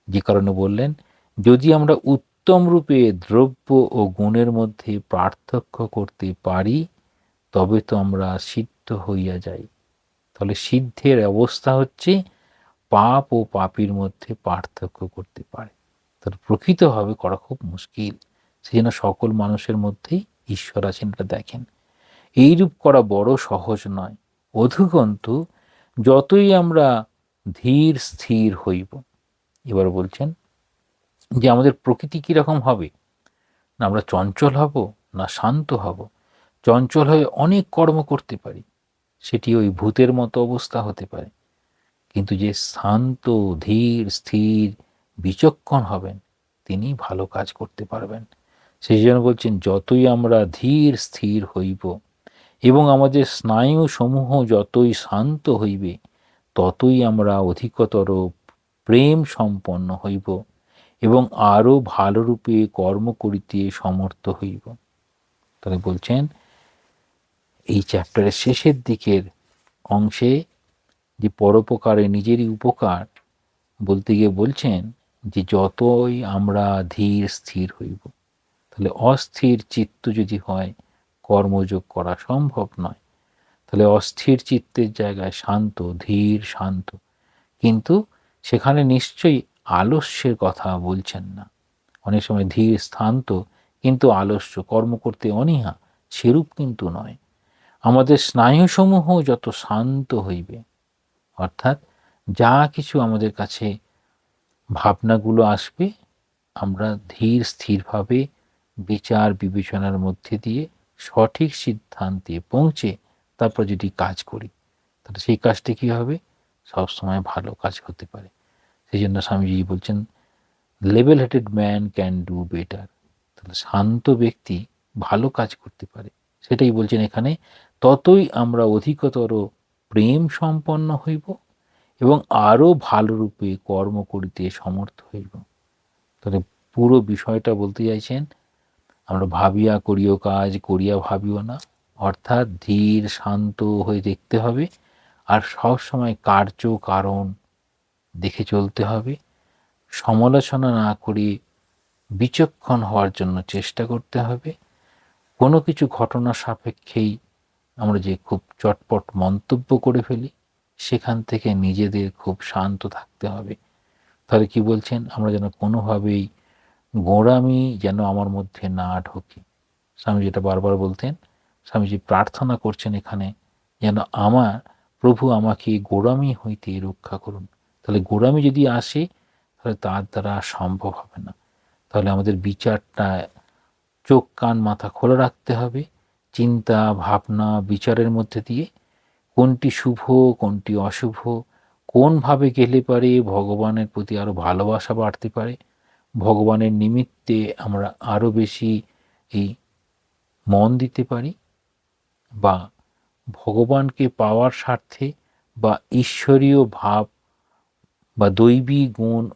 A: যে কারণে বললেন, যদি আমরা উত্তম রূপে দ্রব্য ও গুণের মধ্যে পার্থক্য করতে পারি, তবে তো আমরা সিদ্ধ হইয়া যাই। তাহলে সিদ্ধের অবস্থা হচ্ছে পাপ ও পাপীর মধ্যে পার্থক্য করতে পারে। তার প্রকৃতভাবে করা খুব মুশকিল। সেই জন্য সকল মানুষের মধ্যেই ঈশ্বর আছেন, এটা দেখেন। এইরূপ করা বড় সহজ নয়। অধিকন্তু যতই আমরা ধীর স্থির হইব। এবার বলছেন যে আমাদের প্রকৃতি কীরকম হবে, না আমরা চঞ্চল হব না শান্ত হব। চঞ্চল হয়ে অনেক কর্ম করতে পারি, সেটি ওই ভূতের মতো অবস্থা হতে পারে। কিন্তু যে শান্ত, ধীর, স্থির, বিচক্ষণ হবেন, তিনি ভালো কাজ করতে পারবেন। সেই জন্য বলছেন, যতই আমরা ধীর স্থির হইব এবং আমাদের স্নায়ু সমূহ যতই শান্ত হইবে, ততই আমরা অধিকতর প্রেম সম্পন্ন হইব এবং আরও ভালোরূপে কর্ম করিতে সমর্থ হইব। তাহলে বলছেন, এই চ্যাপ্টারের শেষের দিকের অংশে যে পরোপকারে নিজেরই উপকার বলতে গিয়ে বলছেন, যে যতই আমরা ধীর স্থির হইব। তাহলে অস্থির চিত্ত যদি হয়, কর্মযোগ করা সম্ভব নয়। তাহলে অস্থির চিত্তের জায়গায় শান্ত, ধীর, শান্ত, কিন্তু সেখানে নিশ্চয়ই আলস্যের কথা বলছেন না। অনেক সময় ধীর, শান্ত, কিন্তু আলস্য, কর্ম করতে অনীহা, সেরূপ কিন্তু নয়। আমাদের স্নায়ুসমূহ যত শান্ত হইবে, অর্থাৎ যা কিছু আমাদের কাছে ভাবনাগুলো আসবে, আমরা ধীর স্থিরভাবে বিচার বিবেচনার মধ্যে দিয়ে সঠিক সিদ্ধান্তে পৌঁছে তারপর যদি কাজ করি, তাহলে সেই কাজটি কী হবে, সবসময় ভালো কাজ হতে পারে। সেই জন্য স্বামীজি বলছেন, level headed man can do better. তাহলে শান্ত ব্যক্তি ভালো কাজ করতে পারে। সেটাই বলছেন এখানে, ততই আমরা অধিকতর প্রেম সম্পন্ন হইব এবং আরও ভালোরূপে কর্ম করিতে সমর্থ হইব। তাহলে পুরো বিষয়টা বলতে চাইছেন, আমরা ভাবিয়া করিও কাজ, করিয়া ভাবিও না। অর্থাৎ ধীর, শান্ত হয়ে দেখতে হবে, আর সবসময় কার্য কারণ দেখে চলতে হবে। সমালোচনা না করে বিচক্ষণ হওয়ার জন্য চেষ্টা করতে হবে। কোনো কিছু ঘটনা সাপেক্ষেই আমরা যে খুব চটপট মন্তব্য করে ফেলি, সেখান থেকে নিজেদের খুব শান্ত থাকতে হবে। তাহলে কি বলছেন, আমরা যেন কোনোভাবেই গোঁড়ামি যেন আমার মধ্যে না ঢোকে। স্বামী যেটা বারবার বলতেন, স্বামীজি প্রার্থনা করছেন এখানে যেন আমার প্রভু আমাকে গোঁড়ামি হইতে রক্ষা করুন। তাহলে গোঁড়ামি যদি আসে তাহলে তার দ্বারা সম্ভব হবে না। তাহলে আমাদের বিচারটা চোখ কান মাথা খোলা রাখতে হবে, চিন্তা ভাবনা বিচারের মধ্যে দিয়ে কোনটি শুভ কোনটি অশুভ, কোনভাবে গেলে পারে ভগবানের প্রতি আরও ভালোবাসা বাড়তে পারে, ভগবানের নিমিত্তে আমরা আরও বেশি এই মন দিতে পারি, বা ভগবানকে পাওয়ার স্বার্থে বা ঈশ্বরীয় ভাব বা দৈবী গুণ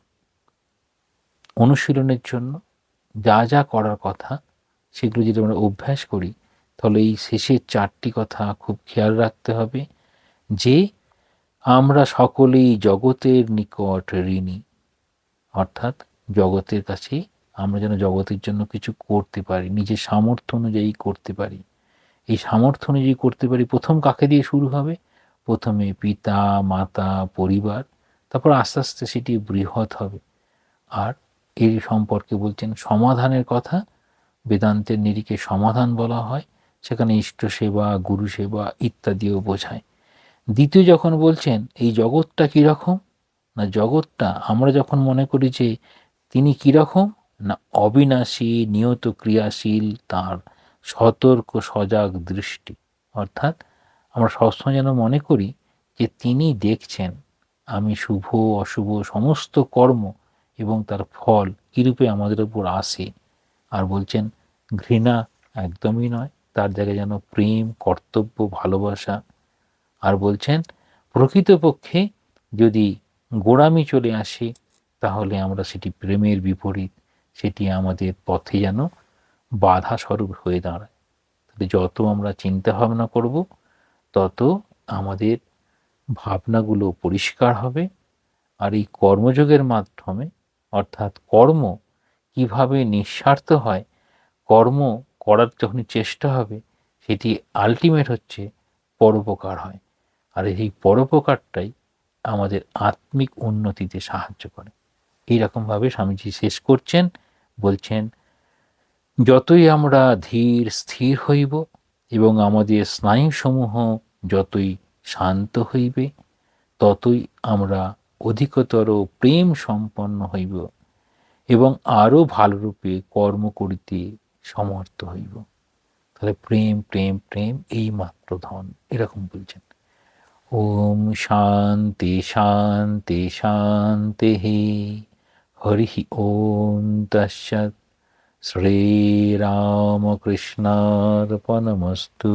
A: অনুশীলনের জন্য যা যা করার কথা সেগুলো যদি আমরা অভ্যাস করি, তাহলে এই শেষের 4টি কথা খুব খেয়াল রাখতে হবে যে আমরা সকলেই জগতের নিকট ঋণী। অর্থাৎ জগতের কাছে আমরা যেন জগতের জন্য কিছু করতে পারি, নিজের সামর্থ্য অনুযায়ী করতে পারি। এই সামর্থ্য অনুযায়ী করতে পারি, প্রথম কাকে দিয়ে শুরু হবে? প্রথমে পিতা মাতা পরিবার, তারপর আস্তে আস্তে সেটি বৃহৎ হবে। আর এই সম্পর্কে বলছেন সমাধানের কথা, বেদান্তের নিরিখে সমাধান বলা হয়, সেখানে ইষ্ট সেবা গুরু সেবা ইত্যাদিও বোঝায়। দ্বিতীয় যখন বলছেন এই জগৎটা কীরকম, না জগৎটা আমরা যখন মনে করি যে তিনি কীরকম, না অবিনাশী নিয়ত ক্রিয়াশীল, তার সতর্ক সজাগ দৃষ্টি। অর্থাৎ আমরা সবসময় যেন মনে করি যে তিনি দেখছেন আমি শুভ অশুভ সমস্ত কর্ম এবং তার ফল কীরূপে আমাদের উপর আসে। আর বলছেন ঘৃণা একদমই নয়, তার জায়গায় যেন প্রেম কর্তব্য ভালোবাসা। আর বলছেন প্রকৃতপক্ষে যদি গোঁড়ামি চলে আসে তাহলে আমরা সেটি প্রেমের বিপরীত, সেটি আমাদের পথে যেন বাধা স্বরূপ হয়ে দাঁড়ায়। তাহলে যত আমরা চিন্তা ভাবনা করব তত আমাদের ভাবনাগুলো পরিষ্কার হবে। আর এই কর্মযোগের মাধ্যমে, অর্থাৎ কর্ম কিভাবে নিঃস্বার্থ হয়, কর্ম করার যখনই চেষ্টা হবে সেটি আলটিমেট হচ্ছে পরোপকার হয়। আর এই পরোপকারটাই আমাদের আত্মিক উন্নতিতে সাহায্য করে। এইরকমভাবে স্বামীজি শেষ করছেন, বলছেন যতই আমরা ধীর স্থির হইব এবং আমাদের স্নায়ুসমূহ যতই শান্ত হইবে, ততই আমরা অধিকতর প্রেম সম্পন্ন হইব এবং আরও ভালোরূপে কর্ম করিতে সমর্থ হইব। তাহলে প্রেম প্রেম প্রেম এই মাত্র ধন, এরকম বলছেন। ওম শান্তি শান্তি শান্তি। হরি ওম তৎসৎ। শ্রীরামকৃষ্ণার্পণমস্তু।